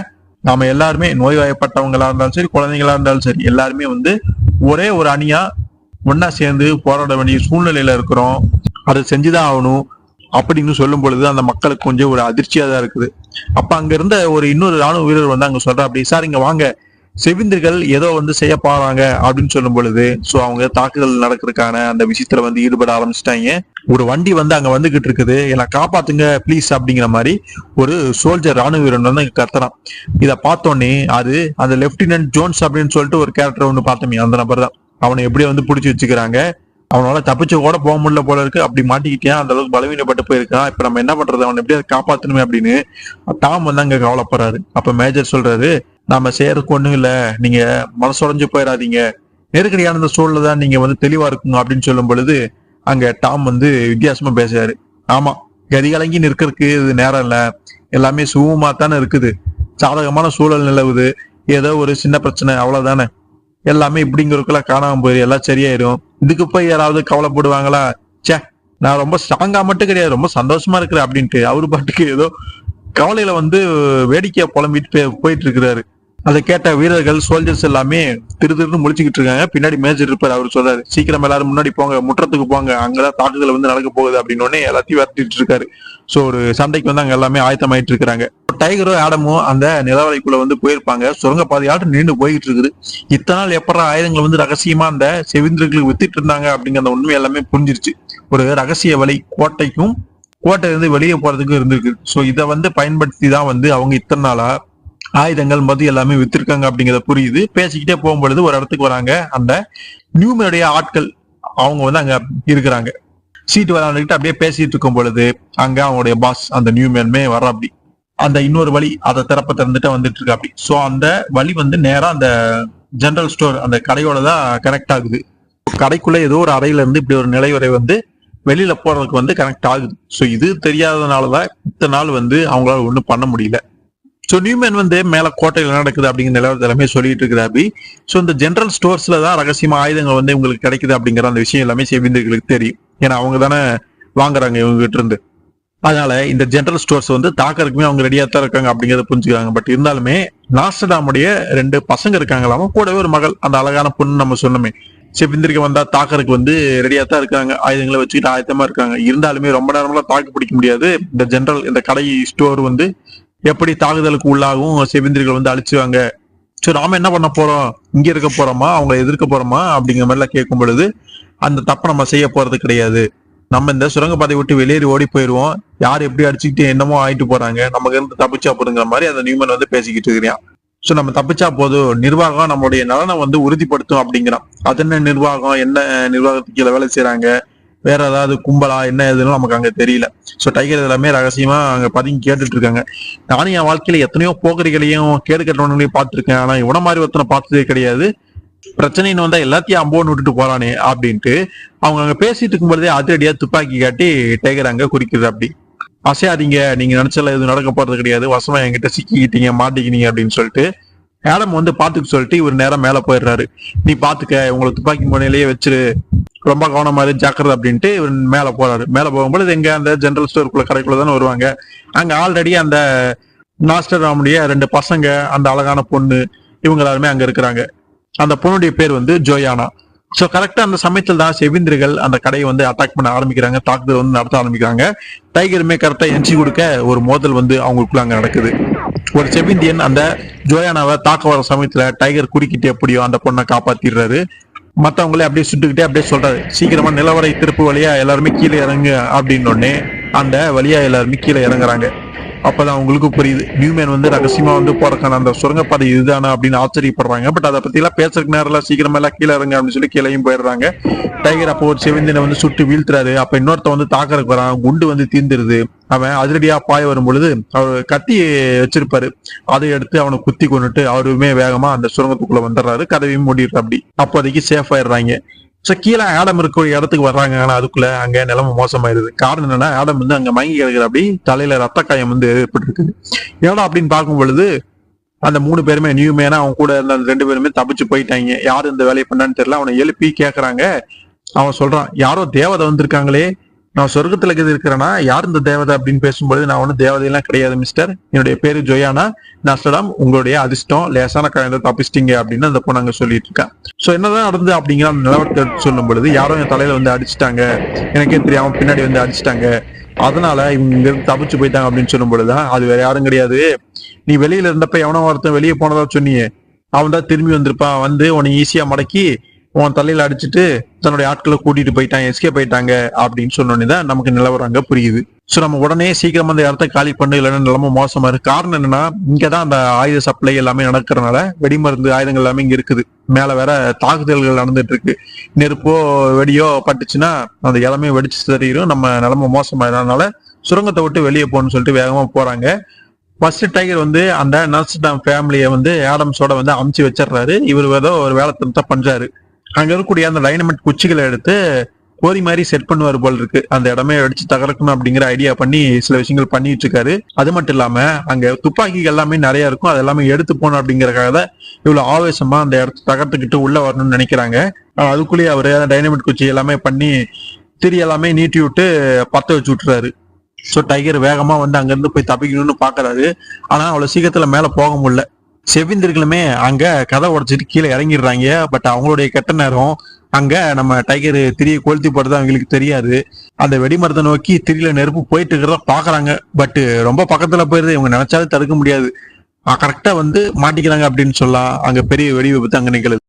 நாம எல்லாருமே நோய்வாய்ப்பட்டவங்களா இருந்தாலும் சரி, குழந்தைங்களா இருந்தாலும் சரி, எல்லாருமே வந்து ஒரே ஒரு அணியா ஒன்னா சேர்ந்து போராட வேண்டிய சூழ்நிலையில இருக்கிறோம், அதை செஞ்சுதான் ஆகணும் அப்படின்னு சொல்லும் பொழுது அந்த மக்களுக்கு கொஞ்சம் ஒரு அதிர்ச்சியா தான் இருக்குது. அப்ப அங்க இருந்த இன்னொரு ராணுவ வீரர் வந்து அங்க சொல்ற, அப்படி சார் இங்க வாங்க, செவிந்திர்கள் ஏதோ வந்து செய்ய போறாங்க அப்படின்னு சொல்லும் பொழுது, சோ அவங்க தாக்குதல் நடக்கிறதுக்கான அந்த விஷயத்துல வந்து ஈடுபட ஆரம்பிச்சிட்டாங்க. ஒரு வண்டி வந்து அங்க வந்துகிட்டு இருக்குது, என்னை காப்பாத்துங்க ப்ளீஸ் அப்படிங்கிற மாதிரி ஒரு சோல்ஜர் ராணுவ வீரன் வந்து அங்க கத்துறான். இதை பார்த்தோன்னே அது அந்த லெப்டினன்ட் ஜோன்ஸ் அப்படின்னு சொல்லிட்டு ஒரு கேரக்டர் ஒன்று பார்த்தோமே, அந்த நபர் தான். அவனை எப்படி வந்து பிடிச்சி வச்சுக்கிறாங்க, அவனால தப்பிச்சு கூட போக முடியல போல இருக்கு, அப்படி மாட்டிக்கிட்டேன், அந்த அளவுக்கு பலவீனப்பட்டு போயிருக்கான், இப்ப நம்ம என்ன பண்றது, அவனை எப்படி காப்பாத்தணுமே அப்படின்னு டாம் வந்து அங்க கவலைப்படுறாரு. அப்ப மேஜர் சொல்றாரு, நாம செய்யறதுக்கு ஒண்ணும் இல்ல, நீங்க மனசுடைஞ்சு போயிடாதீங்க, நெருக்கடியான இந்த சூழல தான் நீங்க வந்து தெளிவா இருக்குங்க அப்படின்னு சொல்லும் பொழுது அங்க டாம் வந்து வித்தியாசமா பேசுறாரு. ஆமா, கதிகலங்கி நிற்கிறதுக்கு இது நேரம் இல்ல, எல்லாமே சுகமா தானே இருக்குது, சாதகமான சூழல் நிலவுது, ஏதோ ஒரு சின்ன பிரச்சனை அவ்வளவுதானே, எல்லாமே இப்படிங்கிறதுக்குள்ள காணாம போயிரு, எல்லாம் சரியாயிரும், இதுக்கு போய் யாராவது கவலைப்படுவாங்களா, சே நான் ரொம்ப ஸ்ட்ராங்கா மட்டும் கிடையாது, ரொம்ப சந்தோஷமா இருக்கிறேன் அப்படின்ட்டு அவரு பாட்டுக்கு ஏதோ கவலையில வந்து வேடிக்கையா புலம்பிட்டு போயிட்டு இருக்கிறாரு. அதை கேட்ட வீரர்கள், சோல்ஜர்ஸ் எல்லாமே திருன்னு முழிச்சுக்கிட்டு இருக்காங்க. பின்னாடி மேஜர் இருப்பாரு, அவர் சொல்றாரு, சீக்கிரம் எல்லாரும் முன்னாடி போங்க, முற்றத்துக்கு போங்க, அங்கதான் தாக்குதல் வந்து நடக்க போகுது அப்படின்னு எல்லாத்தையும் விரட்டிட்டு இருக்காரு. சோ ஒரு சண்டைக்கு வந்து அங்க எல்லாமே ஆயத்தமாயிட்டு இருக்கிறாங்க. டைகரும் ஆடமும் அந்த நிலவரைக்குள்ள வந்து போயிருப்பாங்க. சுரங்கப்பாதையாட்டு நின்று போயிட்டு இருக்குது. இத்தனை நாள் எப்பற ஆயுதங்களை வந்து ரகசியமா அந்த செவிந்திரர்களுக்கு வித்துட்டு இருந்தாங்க அப்படிங்கிற அந்த உண்மை எல்லாமே புரிஞ்சிருச்சு. ஒரு ரகசிய வழி கோட்டைக்கும் கோட்டையிலிருந்து வெளியே போறதுக்கும் இருந்திருக்கு. ஸோ இதை வந்து பயன்படுத்தி தான் வந்து அவங்க இத்தனை நாளா ஆயுதங்கள் மது எல்லாமே வித்திருக்காங்க அப்படிங்கறத புரியுது. பேசிக்கிட்டே போகும்பொழுது ஒரு இடத்துக்கு வராங்க. அந்த நியூமனுடைய ஆட்கள் அவங்க வந்து அங்க இருக்கிறாங்க. சீட்டு விளையாண்டுக்கிட்டு அப்படியே பேசிட்டு இருக்கும் பொழுது அங்க அவங்களுடைய பாஸ் அந்த நியூமேனுமே வர அப்படி அந்த இன்னொரு வழி அதை திறந்துட்டு வந்துட்டு இருக்கு அப்படி. ஸோ அந்த வழி வந்து நேரா அந்த ஜெனரல் ஸ்டோர் அந்த கடையோட தான் கனெக்ட் ஆகுது. கடைக்குள்ள ஏதோ ஒரு அறையில இருந்து இப்படி ஒரு நிலைவரை வந்து வெளியில போறதுக்கு வந்து கனெக்ட் ஆகுது. ஸோ இது தெரியாதனாலதான் இத்தனை நாள் வந்து அவங்களால ஒன்றும் பண்ண முடியல. ஸோ நியூமேன் வந்து மேல கோட்டையில் நடக்குது அப்படிங்கிற நிலவரத்தை எல்லாமே சொல்லிட்டு இருக்கிறாபி. ஸோ இந்த ஜெனரல் ஸ்டோர்ஸ்ல தான் ரகசியமா ஆயுதங்கள் வந்து உங்களுக்கு கிடைக்குது அப்படிங்கிற அந்த விஷயம் எல்லாமே செவிந்தர்களுக்கு தெரியும். ஏன்னா அவங்க தானே வாங்குறாங்க இவங்க கிட்ட இருந்து. அதனால இந்த ஜெனரல் ஸ்டோர்ஸ் வந்து தாக்கறதுக்குமே அவங்க ரெடியா தான் இருக்காங்க அப்படிங்கறத புரிஞ்சுக்கிறாங்க. பட் இருந்தாலுமே நாஸ்டடாமுடைய 2 பசங்க இருக்காங்களாம, கூடவே ஒரு மகள், அந்த அழகான பொண்ணு நம்ம சொன்னோமே, செவிந்திரிக்க வந்தா தாக்கறதுக்கு வந்து ரெடியா தான் இருக்காங்க, ஆயுதங்களை வச்சுக்கிட்டு ஆயத்தமா இருக்காங்க. இருந்தாலுமே ரொம்ப நேரமெல்லாம் தாக்கு பிடிக்க முடியாது. இந்த ஜெனரல் இந்த கடை ஸ்டோர் வந்து எப்படி தாக்குதலுக்கு உள்ளாகும், செவிந்திரிகள் வந்து அழிச்சுவாங்க. சரி நாம என்ன பண்ண போறோம், இங்க இருக்க போறோமா அவங்க எதிர்க்க போறோமா அப்படிங்கிற மாதிரி எல்லாம் கேட்கும் பொழுது அந்த தப்பை நம்ம செய்ய போறது கிடையாது. நம்ம இந்த சுரங்கப்பாதை விட்டு வெளியேறி ஓடி போயிருவோம். யார் எப்படி அடிச்சுக்கிட்டு என்னமோ ஆயிட்டு போறாங்க, நமக்கு இருந்து தப்பிச்சா போதுங்கிற மாதிரி அந்த நியூமன் வந்து பேசிக்கிட்டு இருக்கிறான். சோ நம்ம தப்பிச்சா போதும், நிர்வாகம் நம்மளுடைய நலனை வந்து உறுதிப்படுத்தும் அப்படிங்கிறான். அது என்ன நிர்வாகம், என்ன நிர்வாகத்துக்கு கீழே வேலை செய்யறாங்க, வேற ஏதாவது கும்பலா என்ன எதுன்னு நமக்கு அங்க தெரியல. சோ டைகர் எல்லாமே ரகசியமா அங்க பதுங்கி கேட்டுட்டு இருக்காங்க. நானும் என் வாழ்க்கையில எத்தனையோ போக்கரிகளையும் கேடு கட்டவங்களையும் பார்த்திருக்கேன். ஆனா இவன மாதிரி ஒருத்தனை பார்த்ததே கிடையாது. பிரச்சனைன்னு வந்தா எல்லாத்தையும் அம்போன்னு விட்டுட்டு போறானே அப்படின்ட்டு அவங்க அங்க பேசிட்டு இருக்கும் பொழுதே அதிரடியா துப்பாக்கி காட்டி டைகர் அங்க குறிக்கிறது. அப்படி அசையாதீங்க, நீங்க நினைச்சால எதுவும் நடக்க போறது கிடையாது, வசமா என்கிட்ட சிக்கிக்கிட்டீங்க, மாட்டிக்கினீங்க அப்படின்னு சொல்லிட்டு ஆடம் வந்து பாத்துக்க சொல்லிட்டு இவர் நேரம் மேல போயிடுறாரு. நீ பாத்துக்க, உங்களை துப்பாக்கி முனையிலேயே வச்சிரு, ரொம்ப கவனமா இரு, ஜாக்கிரதை அப்படின்ட்டு இவர் மேல போறாரு. மேல போகும்போது எங்க அந்த ஜெனரல் ஸ்டோருக்குள்ள கடைக்குள்ள தானே வருவாங்க. அங்க ஆல்ரெடி அந்த நாஸ்டர்டாமுடைய 2 பசங்க, அந்த அழகான பொண்ணு, இவங்க எல்லாருமே அங்க இருக்கிறாங்க. அந்த பொண்ணுடைய பேர் வந்து ஜோயானா. சோ கரெக்டா அந்த சமயத்தில் தான் செவிந்திரிகள் அந்த கடையை வந்து அட்டாக் பண்ண ஆரம்பிக்கிறாங்க, தாக்குதல் வந்து நடத்த ஆரம்பிக்கிறாங்க. டைகருமே கரெக்டா என்ட்ரி கொடுக்க ஒரு மோதல் வந்து அவங்களுக்குள்ள அங்க நடக்குது. ஒரு செவிந்தியன் அந்த ஜோயானாவை தாக்க வர சமயத்துல டைகர் குறுக்கிட்டு எப்படியோ அந்த பொண்ணை காப்பாத்திடுறாரு. மத்தவங்களே அப்படியே சுட்டுக்கிட்டே அப்படியே சொல்றாரு, சீக்கிரமா நிலவரை திருப்பு வழியா எல்லாருமே கீழே இறங்கு அப்படின்னு உடனே அந்த வழியா எல்லாருமே கீழே இறங்குறாங்க. அப்பதான் அவங்களுக்கு புரியுது நியூமேன் வந்து ரகசியமா வந்து போறக்கான அந்த சுரங்கப்பாதை இதுதானா அப்படின்னு ஆச்சரியப்படுறாங்க. பட் அதை பத்தி எல்லாம் பேசுறதுக்கு நேரம் சீக்கிரமா எல்லாம் கீழே இறங்க அப்படின்னு சொல்லி கீழையும் போயிடுறாங்க. டைகர் அப்போ ஒரு செவிந்தினை வந்து சுட்டு வீழ்த்துறாரு. அப்ப இன்னொருத்த வந்து தாக்கறதுக்கு வரான், குண்டு வந்து தீந்துருது. அவன் அதிரடியா பாய வரும் பொழுது அவர் கத்தி வச்சிருப்பாரு, அதை எடுத்து அவனை குத்தி கொண்டுட்டு அவருமே வேகமா அந்த சுரங்கத்துக்குள்ள வந்துடுறாரு. கதவையும் மூடிடுற. அப்படி அப்போதைக்கு சேஃப் ஆயிடுறாங்க. சோ கீழே ஆடம் இருக்க இடத்துக்கு வர்றாங்க. ஆனா அதுக்குள்ள அங்க நிலைமை மோசமாயிருது. காரணம் என்னன்னா, ஆடம் வந்து அங்க மயங்கி கிடக்குற, அப்படி தலையில ரத்த காயம் வந்து ஏற்பட்டிருக்கு. ஏடா அப்படின்னு பார்க்கும் பொழுது அந்த 3 பேருமே நியூமேனா அவங்க கூட இருந்த அந்த 2 பேருமே தப்பிச்சு போயிட்டாங்க. யாரு இந்த வேலையை பண்ணான்னு தெரியல. அவனை எழுப்பி கேக்குறாங்க. அவன் சொல்றான், யாரோ தேவதை வந்திருக்காங்களே, நான் சொர்க்கத்துல இருக்கிறேன்னா யார் இந்த தேவதை அப்படின்னு பேசும்பொழுது, நான் ஒன்னும் தேவதையெல்லாம் கிடையாது மிஸ்டர், என்னுடைய பேரு ஜோயானா நாஸ்டர்டாம், உங்களுடைய அதிர்ஷ்டம், லேசான காயத்தை தப்பிச்சிட்டீங்க அப்படின்னு அந்த பொண்ணு அங்க சொல்லிட்டு இருக்கான். சோ என்னதான் நடந்து அப்படிங்கிற அந்த நிலவரத்தை சொல்லும் பொழுது, யாரோ என் தலையில வந்து அடிச்சுட்டாங்க, எனக்கே தெரியாம பின்னாடி வந்து அடிச்சுட்டாங்க, அதனால இவங்க இங்க இருந்து தப்பிச்சு போயிட்டாங்க அப்படின்னு சொல்லும் பொழுதுதான், அது வேற யாரும் கிடையாது, நீ வெளியில இருந்தப்ப எவனோ ஒருத்தன் வெளியே போனதா சொன்னியே, அவன் தான் திரும்பி வந்திருப்பான், வந்து உன்னை ஈஸியா மடக்கி உன் தலையில அடிச்சுட்டு தன்னுடைய ஆட்களை கூட்டிட்டு போயிட்டான், எஸ்கேப் போயிட்டாங்க அப்படின்னு சொன்னோன்னுதான் நமக்கு நிலவரம் அங்க புரியுது. சோ நம்ம உடனே சீக்கிரம் அந்த இடத்த காலி பண்ணு, இல்லைன்னா நிலைமை மோசமா இருக்கு. காரணம் என்னன்னா, இங்கதான் அந்த ஆயுத சப்ளை எல்லாமே நடக்கிறதுனால வெடிமருந்து ஆயுதங்கள் எல்லாமே இங்க இருக்குது. மேல வேற தாக்குதல்கள் நடந்துட்டு இருக்கு. நெருப்போ வெடியோ பட்டுச்சுன்னா அந்த இடமே வெடிச்சு தெரியும், நம்ம நிலைமை மோசமாயதுனால சுரங்கத்தை விட்டு வெளியே போகணும்னு சொல்லிட்டு வேகமா போறாங்க. ஃபர்ஸ்ட் டைகர் வந்து அந்த நாஸ்டர்டாம் ஃபேமிலியை வந்து ஆடம்ஸோட வந்து அமுச்சு வச்சிடுறாரு. இவர் ஏதோ ஒரு வேலை திருத்த பண்றாரு. அங்க இருக்கக்கூடிய அந்த டைனமைட் குச்சிகளை எடுத்து கோரி மாதிரி செட் பண்ணுவார் போல் இருக்கு. அந்த இடமே அடிச்சு தகர்க்கணும் அப்படிங்கிற ஐடியா பண்ணி சில விஷயங்கள் பண்ணிட்டு இருக்காரு. அது மட்டும் இல்லாம அங்க துப்பாக்கிகள் எல்லாமே நிறைய இருக்கும், அது எல்லாமே எடுத்து போகணும் அப்படிங்கறக்காக தான் இவ்வளவு ஆவேசமா அந்த இடத்த தகர்த்துக்கிட்டு உள்ள வரணும்னு நினைக்கிறாங்க. அதுக்குள்ளேயே அவரு டைனமைட் குச்சி எல்லாமே பண்ணி திரி எல்லாமே நீட்டி விட்டு பத்த வச்சு விட்டுறாரு. சோ டைகர் வேகமா வந்து அங்க இருந்து போய் தப்பிக்கணும்னு பாக்குறாரு. ஆனா அவ்வளவு சீக்கிரத்துல மேல போக முடியல. செவிந்திர்களுமே அங்க கதை உடைச்சிட்டு கீழே இறங்கிடுறாங்க. பட் அவங்களுடைய கெட்ட நேரம், அங்க நம்ம டைகர் திரியை கொளுத்தி போடுறது அவங்களுக்கு தெரியாது. அந்த வெடிமரத்தை நோக்கி திரியில நெருப்பு போயிட்டு இருக்கிறத பாக்குறாங்க. பட் ரொம்ப பக்கத்துல போயிருது, இவங்க நினைச்சாலும் தடுக்க முடியாது. கரெக்டா வந்து மாட்டிக்கிறாங்க அப்படின்னு சொல்லலாம். அங்க பெரிய வெடி விபத்து அங்க நிகழுது.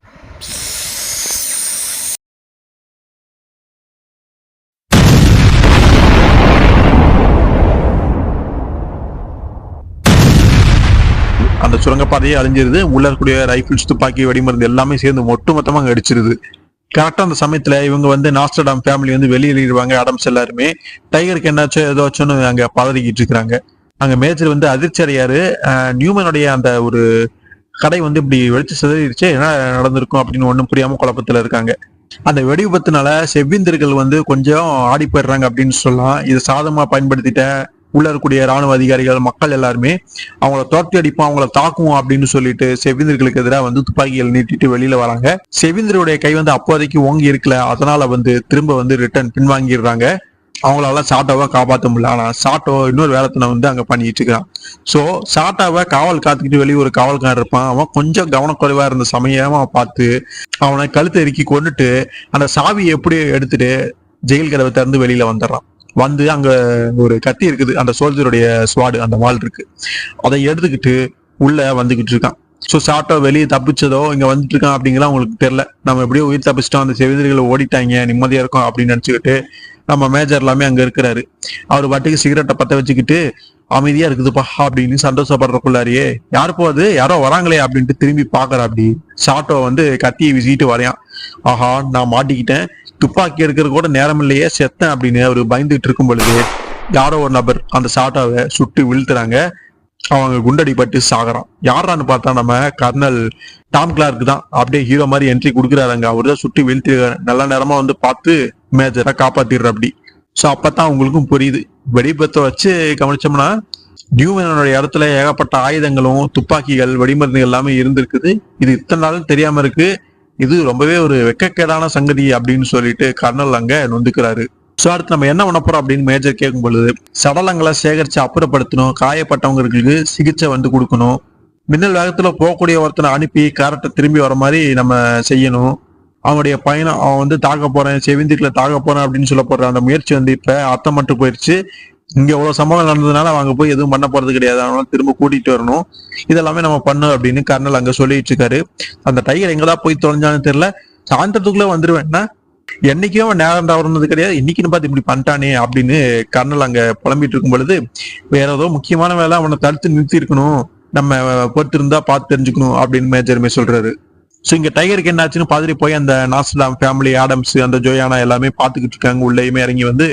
அந்த சுரங்கப்பாதையே அழிஞ்சிருது. உள்ள இருக்கக்கூடிய ரைபிள்ஸ், துப்பாக்கி, வெடிமருந்து எல்லாமே சேர்ந்து ஒட்டுமொத்தமா அங்க அடிச்சிருது. கரெக்டா அந்த சமயத்துல இவங்க வந்து நாஸ்டர்டாம் ஃபேமிலி வந்து வெளியேறிடுவாங்க. ஆடம்ஸ் எல்லாருமே டைகருக்கு என்னாச்சோ ஏதாச்சும்னு அங்க பதறிக்கிட்டு இருக்கிறாங்க. அங்க மேஜர் வந்து அதிர்ச்சி அடையாரு. நியூமனுடைய அந்த ஒரு கடை வந்து இப்படி வெடிச்சு சிதறிடுச்சு, என்ன நடந்திருக்கும் அப்படின்னு ஒண்ணும் புரியாம குழப்பத்துல இருக்காங்க. அந்த வெடி விபத்துனால செவ்விந்தர்கள் வந்து கொஞ்சம் ஆடி போயிடுறாங்க அப்படின்னு சொல்லலாம். இதை சாதமா பயன்படுத்திட்ட உள்ள இருக்கக்கூடிய ராணுவ அதிகாரிகள், மக்கள் எல்லாருமே அவங்கள தோட்டி அடிப்போம், அவங்கள தாக்குவோம் அப்படின்னு சொல்லிட்டு செவிந்திர்களுக்கு எதிராக வந்து துப்பாக்கிகள் நீட்டிட்டு வெளியில வராங்க. செவிந்தருடைய கை வந்து அப்போதைக்கு ஓங்கி இருக்கல, அதனால வந்து திரும்ப வந்து ரிட்டர்ன் பின்வாங்கிடுறாங்க. அவங்களால சாட்டாவை காப்பாற்ற முடியல. ஆனா சாட்டோ இன்னொரு வேலைத்தனை வந்து அங்க பண்ணிட்டு இருக்கான். சோ சாட்டாவை காவல் காத்துக்கிட்டு வெளியே ஒரு காவல்காரன் இருப்பான். அவன் கொஞ்சம் கவனக்குறைவா இருந்த சமயமா பார்த்து அவனை கழுத்தை இறுக்கி கொண்டுட்டு அந்த சாவியை எப்படி எடுத்துட்டு ஜெயில் கதவை திறந்து வெளியில வந்துடுறான். வந்து அங்க ஒரு கத்தி இருக்குது, அந்த சோல்ஜருடைய ஸ்வாடு, அந்த வாள் இருக்கு, அதை எடுத்துக்கிட்டு உள்ள வந்துகிட்டு இருக்கான். ஸோ சாட்டோ வெளியே தப்பிச்சதோ இங்க வந்துட்டு இருக்கான் அப்படிங்கிற அவங்களுக்கு தெரியல. நம்ம எப்படியோ உயிர் தப்பிச்சிட்டோம், அந்த செவிதிரிகளை ஓடிட்டாங்க, நிம்மதியா இருக்கும் அப்படின்னு நினைச்சுக்கிட்டு நம்ம மேஜர் எல்லாமே அங்க இருக்கிறாரு. அவர் பாட்டுக்கு சிகரெட்டை பத்த வச்சுக்கிட்டு அமைதியா இருக்குதுப்பா அப்படின்னு சந்தோஷப்படுறக்குள்ளாரியே யாரு போகுது, யாரோ வராங்களே அப்படின்ட்டு திரும்பி பாக்குறா. அப்படி சாட்டோ வந்து கத்தியை வீசிட்டு வரையான். ஆஹா, நான் மாட்டிக்கிட்டேன், துப்பாக்கி எடுக்கிறது கூட நேரம் இல்லையே, செத்தேன் அப்படின்னு அவரு பயந்துட்டு இருக்கும் பொழுது யாரோ ஒரு நபர் அந்த சாட்டாவை சுட்டு வீழ்த்துறாங்க. அவங்க குண்டடிப்பட்டு சாகுறான். யாரான்னு பார்த்தா நம்ம கர்னல் டாம் கிளார்க் தான். அப்படியே ஹீரோ மாதிரி என்ட்ரி கொடுக்குறாருங்க. அவர் தான் சுட்டு வீழ்த்தி நல்ல நேரமா வந்து பார்த்து மேஜரை காப்பாத்திடுற. அப்படி ஸோ அப்பதான் உங்களுக்கும் புரியுது. வெடிபத்தை வச்சு கவனிச்சோம்னா நியூமனோட இடத்துல ஏகப்பட்ட ஆயுதங்களும் துப்பாக்கிகள் வெடிமருந்துகள் எல்லாமே இருந்திருக்குது. இது இத்தனை நாளும் தெரியாம இருக்கு. இது ரொம்பவே ஒரு வெக்கக்கேடான சங்கதி அப்படின்னு சொல்லிட்டு கர்னல் அங்க நொந்துக்கிறாரு. ஸோ அடுத்து நம்ம என்ன பண்ண போறோம் அப்படின்னு மேஜர் கேட்கும் பொழுது, சடலங்களை சேகரிச்சு அப்புறப்படுத்தணும், காயப்பட்டவங்களுக்கு சிகிச்சை வந்து கொடுக்கணும், மின்னல் வேகத்துல போகக்கூடிய ஒருத்தனை அனுப்பி காரட்டை திரும்பி வர மாதிரி நம்ம செய்யணும். அவனுடைய பயணம், அவன் வந்து தாக்க போறேன், செவிந்திரில தாக்க போறேன் அப்படின்னு சொல்ல போற அந்த முயற்சி வந்து இப்ப அர்த்தம் மட்டும் போயிடுச்சு. இங்க எவ்வளவு சம்பவம் நடந்ததுனால அவங்க போய் எதுவும் பண்ண போறது கிடையாது, அவனால திரும்ப கூட்டிட்டு வரணும், இதெல்லாமே நம்ம பண்ணோம் அப்படின்னு கர்னல் அங்க சொல்லிட்டு இருக்காரு. அந்த டைகர் எங்கதான் போய் தொலைஞ்சான்னு தெரியல, சாயந்தரத்துக்குள்ள வந்துருவேன்னா என்னைக்கும் அவன் நேரம் தவறுனது கிடையாது, இன்னைக்குன்னு பார்த்து இப்படி பண்ணிட்டானே அப்படின்னு கர்னல் அங்க புலம்பிட்டு இருக்கும் பொழுது, வேற ஏதோ முக்கியமான வேலை, அவனை தடுத்து நிறுத்தி இருக்கணும், நம்ம பொறுத்து இருந்தா பார்த்து தெரிஞ்சுக்கணும் அப்படின்னு மேஜருமே சொல்றாரு. ஸோ இங்க டைகருக்கு என்னாச்சுன்னு பாதிரி போய் அந்த நாஸ்டாம் ஃபேமிலி, ஆடம்ஸ், அந்த ஜோயானா எல்லாமே பார்த்துக்கிட்டு இருக்காங்க. உள்ளேயுமே இறங்கி வந்து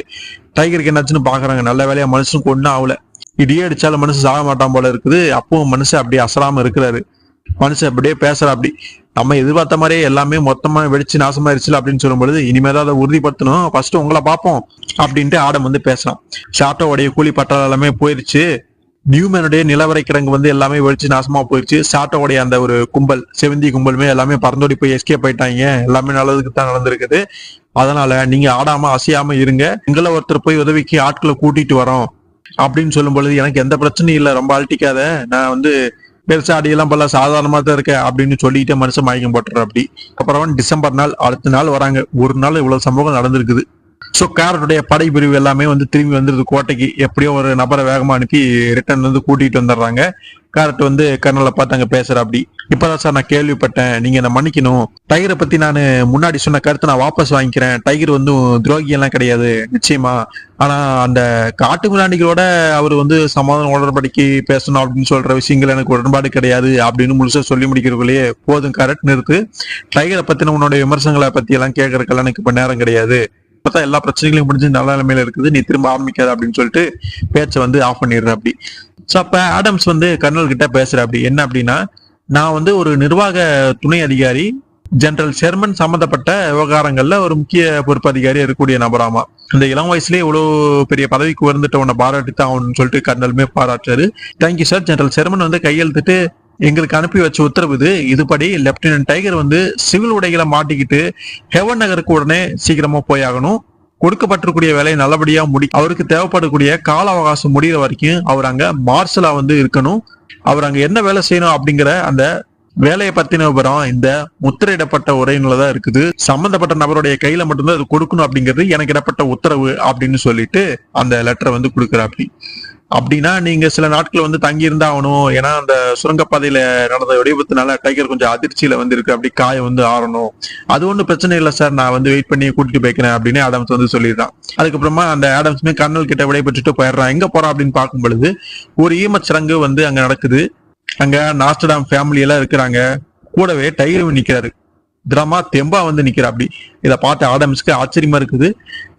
டைகருக்கு என்னாச்சுன்னு பாக்குறாங்க. நல்ல வேலையா மனுஷனுக்கு ஒன்னும் ஆகல, இடியே அடிச்சாலும் மனுஷன் சாக மாட்டான் போல இருக்குது. அப்பவும் மனுஷன் அப்படியே அசராம இருக்கிறாரு. மனுஷன் அப்படியே பேசுறா. அப்படி நம்ம எதிர்பார்த்த மாதிரியே எல்லாமே மொத்தமா வெடிச்சு நாசமாயிருச்சு அப்படின்னு சொல்லும் பொழுது, இனிமேதான் அதை உறுதிப்படுத்தணும், ஃபர்ஸ்ட் உங்களை பார்ப்போம் அப்படின்ட்டு ஆடம் வந்து பேசுறான். ஷாட்டோடைய கூலி பட்டாளம் எல்லாமே போயிருச்சு, நியூமனுடைய நிலவரை கிடங்கு வந்து எல்லாமே வெடிச்சு நாசமா போயிடுச்சு, ஷாட்டோடைய அந்த ஒரு கும்பல், செவந்தி கும்பலுமே எல்லாமே பறந்தோடி போய் எஸ்கேப் ஆயிட்டாங்க, எல்லாமே நல்லதுக்கு தான் நடந்திருக்குது. அதனால நீங்க ஆடாம அசையாம இருங்க, எங்களை ஒருத்தர் போய் உதவிக்கு ஆட்களை கூட்டிட்டு வரோம் அப்படின்னு சொல்லும் பொழுது, எனக்கு எந்த பிரச்சனையும் இல்லை, ரொம்ப அழட்டிக்காத, நான் வந்து பெருசா அடியெல்லாம் பல சாதாரணமா தான் இருக்க அப்படின்னு சொல்லிட்டு மனுஷன் மயக்கம் போட்டுற. அப்படி அப்புறம் டிசம்பர் நாள், அடுத்த நாள் வராங்க. ஒரு நாள் இவ்வளவு சம்பவம் நடந்திருக்குது. ஸோ கேரட்டுடைய படைப்பிரிவு எல்லாமே வந்து திரும்பி வந்துருது கோட்டைக்கு. எப்படியோ ஒரு நபரை வேகமா அனுப்பி ரிட்டர்ன் வந்து கூட்டிட்டு வந்துடுறாங்க. கேரட் வந்து கர்னலை பார்த்து அங்க பேசுற. அப்படி இப்பதான் சார் நான் கேள்விப்பட்டேன், நீங்க என்ன மன்னிக்கணும், டைகரை பத்தி நான் முன்னாடி சொன்ன கருத்தை நான் வாபஸ் வாங்கிக்கிறேன், டைகர் வந்து துரோகி எல்லாம் கிடையாது நிச்சயமா, ஆனா அந்த காட்டு மிராண்டிகளோட அவர் வந்து சமாதான உடன்படிக்கை பேசணும் அப்படின்னு சொல்ற விஷயங்கள் எனக்கு உடன்பாடு கிடையாது அப்படின்னு முழுசா சொல்லி முடிக்கிறதுக்குள்ளேயே போதும் கேரட் நிறுத்து, டைகரை பத்தின உன்னோட விமர்சனங்களை பத்தி எல்லாம் கேட்கறதுக்கெல்லாம் எனக்கு இப்ப நேரம் கிடையாது, இப்பதான் எல்லா பிரச்சனைகளையும் முடிஞ்சு நல்ல நிலைமையில இருக்குது, நீ திரும்ப ஆரம்பிக்காது அப்படின்னு சொல்லிட்டு பேச்சை வந்து ஆஃப் பண்ணிடுற. அப்படி ஸோ அப்ப ஆடம்ஸ் வந்து கர்னல் கிட்ட பேசுற. அப்படி என்ன அப்படின்னா, நான் வந்து ஒரு நிர்வாக துணை அதிகாரி, ஜெனரல் ஷெர்மன் சம்பந்தப்பட்ட விவகாரங்கள்ல ஒரு முக்கிய பொறுப்பு அதிகாரி இருக்கக்கூடிய நபராமா, இந்த இளம் வயசுலயே இவ்வளவு பெரிய பதவிக்கு வந்துட்டு உன்னை பாராட்டித்தான் அவனு சொல்லிட்டு கர்னலுமே பாராட்டுறாரு. தேங்க்யூ சார், ஜெனரல் ஷெர்மன் வந்து கையெழுத்துட்டு எங்களுக்கு அனுப்பி வச்ச உத்தரவு இது, இதுபடி லெப்டினன்ட் டைகர் வந்து சிவில் உடைகளை மாட்டிக்கிட்டு ஹெவன் நகருக்கு உடனே சீக்கிரமா போயாகணும், கொடுக்கப்பட்டிருக்கூடிய வேலையை நல்லபடியா அவருக்கு தேவைப்படக்கூடிய கால அவகாசம் முடிகிற வரைக்கும் அவர் அங்க மார்ஷலா வந்து இருக்கணும், அவர் அங்க என்ன வேலை செய்யணும் அப்படிங்கிற அந்த வேலையை பத்தின விவரம் இந்த முத்திரையிடப்பட்ட உரையினதான் இருக்குது, சம்பந்தப்பட்ட நபருடைய கையில மட்டும்தான் அது கொடுக்கணும் அப்படிங்கிறது எனக்கு இடப்பட்ட உத்தரவு அப்படின்னு சொல்லிட்டு அந்த லெட்டரை வந்து கொடுக்குறாப்படி. அப்படின்னா நீங்க சில நாட்கள் வந்து தங்கி இருந்தா ஆகணும், ஏன்னா அந்த சுரங்கப்பாதையில நடந்த விபத்துனால டைகர் கொஞ்சம் அதிர்ச்சியில வந்து இருக்கு, அப்படி காய வந்து ஆறணும், அது ஒன்றும் பிரச்சனை இல்லை சார், நான் வந்து வெயிட் பண்ணி கூட்டிட்டு போய்க்கிறேன் அப்படின்னு ஆடம்ஸ் வந்து சொல்லிடுறான். அதுக்கப்புறமா அந்த ஆடம்ஸுமே கர்னல் கிட்ட விடைபெற்றுட்டு போயிடுறான். எங்க போறான் அப்படின்னு பார்க்கும் பொழுது ஒரு ஈமச்சடங்கு வந்து அங்க நடக்குது. அங்க நாஸ்டர்டாம் ஃபேமிலி எல்லாம் இருக்கிறாங்க. கூடவே டைகரும் நிக்கிறாரு. திடமா தெம்பா வந்து நிக்கிறாப்படி. இதை பார்த்து ஆடம்ஸ்க்கு ஆச்சரியமா இருக்குது.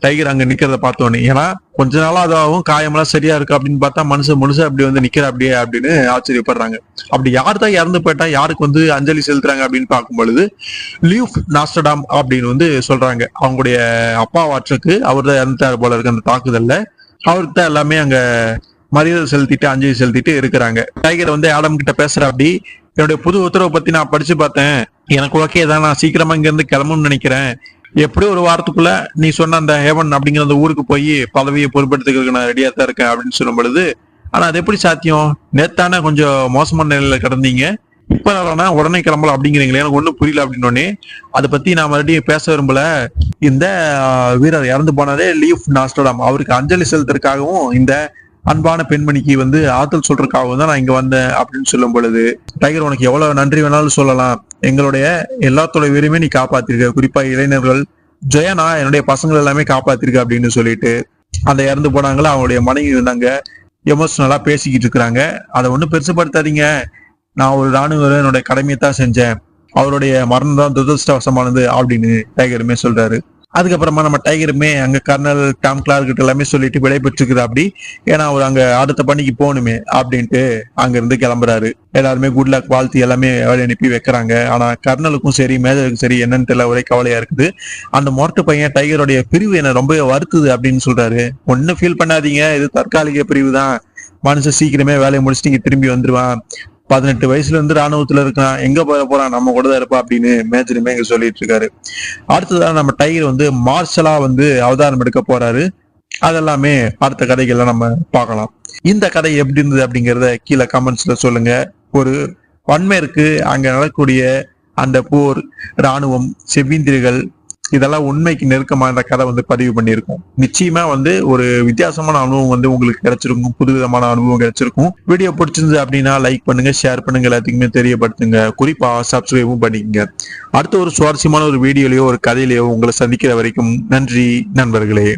டைகர் அங்க நிக்கிறத பார்த்தோன்னே. ஏன்னா கொஞ்ச நாளா அதாவும் காயமெல்லாம் சரியா இருக்கு அப்படின்னு பார்த்தா மனுஷன் அப்படி வந்து நிக்கிற அப்படியே அப்படின்னு ஆச்சரியப்படுறாங்க. அப்படி யார் தான் இறந்து போயிட்டா யாருக்கு வந்து அஞ்சலி செலுத்துறாங்க அப்படின்னு பார்க்கும் பொழுது லியூப் நாஸ்டர்டாம் அப்படின்னு வந்து சொல்றாங்க. அவங்களுடைய அப்பாவாற்றுக்கு அவர் தான் இறந்துட்டாரு போல இருக்கு அந்த தாக்குதல்ல. அவருக்கு தான் எல்லாமே அங்க மரியாதை செலுத்திட்டு அஞ்சலி செலுத்திட்டு இருக்கிறாங்க. டைகர் வந்து ஆடம் கிட்ட பேசுற அப்படி, என்னுடைய புது உத்தரவை பத்தி நான் படிச்சு பார்த்தேன். எனக்கு ஓகே தான், நான் சீக்கிரமா இங்க இருந்து கிளம்பணும்னு நினைக்கிறேன். எப்படியும் ஒரு வாரத்துக்குள்ள நீ சொன்ன அந்த ஹேவன் அப்படிங்கிற அந்த ஊருக்கு போய் பதவியை பொறுப்பெடுத்துக்கிறதுக்கு நான் ரெடியா தான் இருக்கேன் அப்படின்னு சொல்லும் பொழுது, ஆனா அது எப்படி சாத்தியம்? நேத்தானே கொஞ்சம் மோசமான நிலையில கிடந்தீங்க, இப்ப என்னன்னா உடனே கிளம்பலாம் அப்படிங்கிறீங்களே, எனக்கு ஒண்ணும் புரியல அப்படின்னு. அதை பத்தி நான் மறுபடியும் பேச விரும்பல. இந்த வீரர் இறந்து போனதே லியூப் நாஸ்டர்டாம், அவருக்கு அஞ்சலி செலுத்துறதுக்காகவும் இந்த அன்பான பெண்மணிக்கு வந்து ஆற்றல் சொல்றதுக்காகவும் தான் நான் இங்க வந்தேன் அப்படின்னு சொல்லும் பொழுது, டைகர் உனக்கு எவ்வளவு நன்றி வேணாலும் சொல்லலாம், எங்களுடைய எல்லாத்தோட உரிமையுமே நீ காப்பாத்திருக்க, குறிப்பா இளைஞர்கள் ஜெயனா என்னுடைய பசங்கள் எல்லாமே காப்பாத்திருக்க அப்படின்னு சொல்லிட்டு அந்த இறந்து போனாங்களா அவங்களுடைய மனைவி வந்தாங்க எமோஷனலா பேசிக்கிட்டு இருக்கிறாங்க. அதை ஒன்றும் பெருசுப்படுத்தாதீங்க, நான் ஒரு ராணுவ என்னுடைய கடமையை தான் செஞ்சேன், அவருடைய மரணம் தான் துரதிருஷ்டவசமானது அப்படின்னு டைகருமே சொல்றாரு. அதுக்கப்புறமா நம்ம டைகருமே அங்க கர்னல் டாம் கிளார்க் கிட்ட எல்லாமே சொல்லிட்டு விடை பெற்றுக்குது அப்படி. ஏன்னா அவர் அங்க அடுத்த பணிக்கு போகணுமே அப்படின்ட்டு அங்க இருந்து கிளம்புறாரு. எல்லாருமே குட் லக் வாழ்த்து எல்லாமே வேலை அனுப்பி வைக்கிறாங்க. ஆனா கர்னலுக்கும் சரி மேஜருக்கும் சரி என்னன்னு தெரியல, ஒரே கவலையா இருக்குது. அந்த மொரட்டு பையன் டைகருடைய பிரிவு என்ன ரொம்ப வருத்துது அப்படின்னு சொல்றாரு. ஒன்னும் ஃபீல் பண்ணாதீங்க, இது தற்காலிக பிரிவு தான், மனுஷன் சீக்கிரமே வேலையை முடிச்சுட்டு இங்க திரும்பி வந்துருவான், 18 வயசுல இருந்து ராணுவத்துல இருக்கான், எங்க போறான், நம்ம கூட தான் இருப்பா அப்படின்னு மேஜருமே இங்க சொல்லிட்டு இருக்காரு. அடுத்ததான் நம்ம டைகர் வந்து மார்ஷலா வந்து அவதாரம் எடுக்க போறாரு. அதெல்லாமே அடுத்த கதைகள்லாம் நம்ம பார்க்கலாம். இந்த கதை எப்படி இருந்தது அப்படிங்கறத கீழே கமெண்ட்ஸ்ல சொல்லுங்க. ஒரு வன்மை இருக்கு அங்க நடக்கக்கூடிய அந்த போர், ராணுவம், செவ்வீந்திரிகள், இதெல்லாம் உண்மைக்கு நெருக்கமான கதை வந்து பதிவு பண்ணியிருக்கோம். நிச்சயமா வந்து ஒரு வித்தியாசமான அனுபவம் வந்து உங்களுக்கு கிடைச்சிருக்கும், புதுவிதமான அனுபவம் கிடைச்சிருக்கும். வீடியோ பிடிச்சிருந்தது அப்படின்னா லைக் பண்ணுங்க, ஷேர் பண்ணுங்க, எல்லாத்துக்குமே தெரியப்படுத்துங்க, குறிப்பா சப்ஸ்கிரைபும் பண்ணிக்கங்க. அடுத்த ஒரு சுவாரஸ்யமான ஒரு வீடியோலயோ ஒரு கதையிலயோ உங்களை சந்திக்கிற வரைக்கும் நன்றி நண்பர்களே.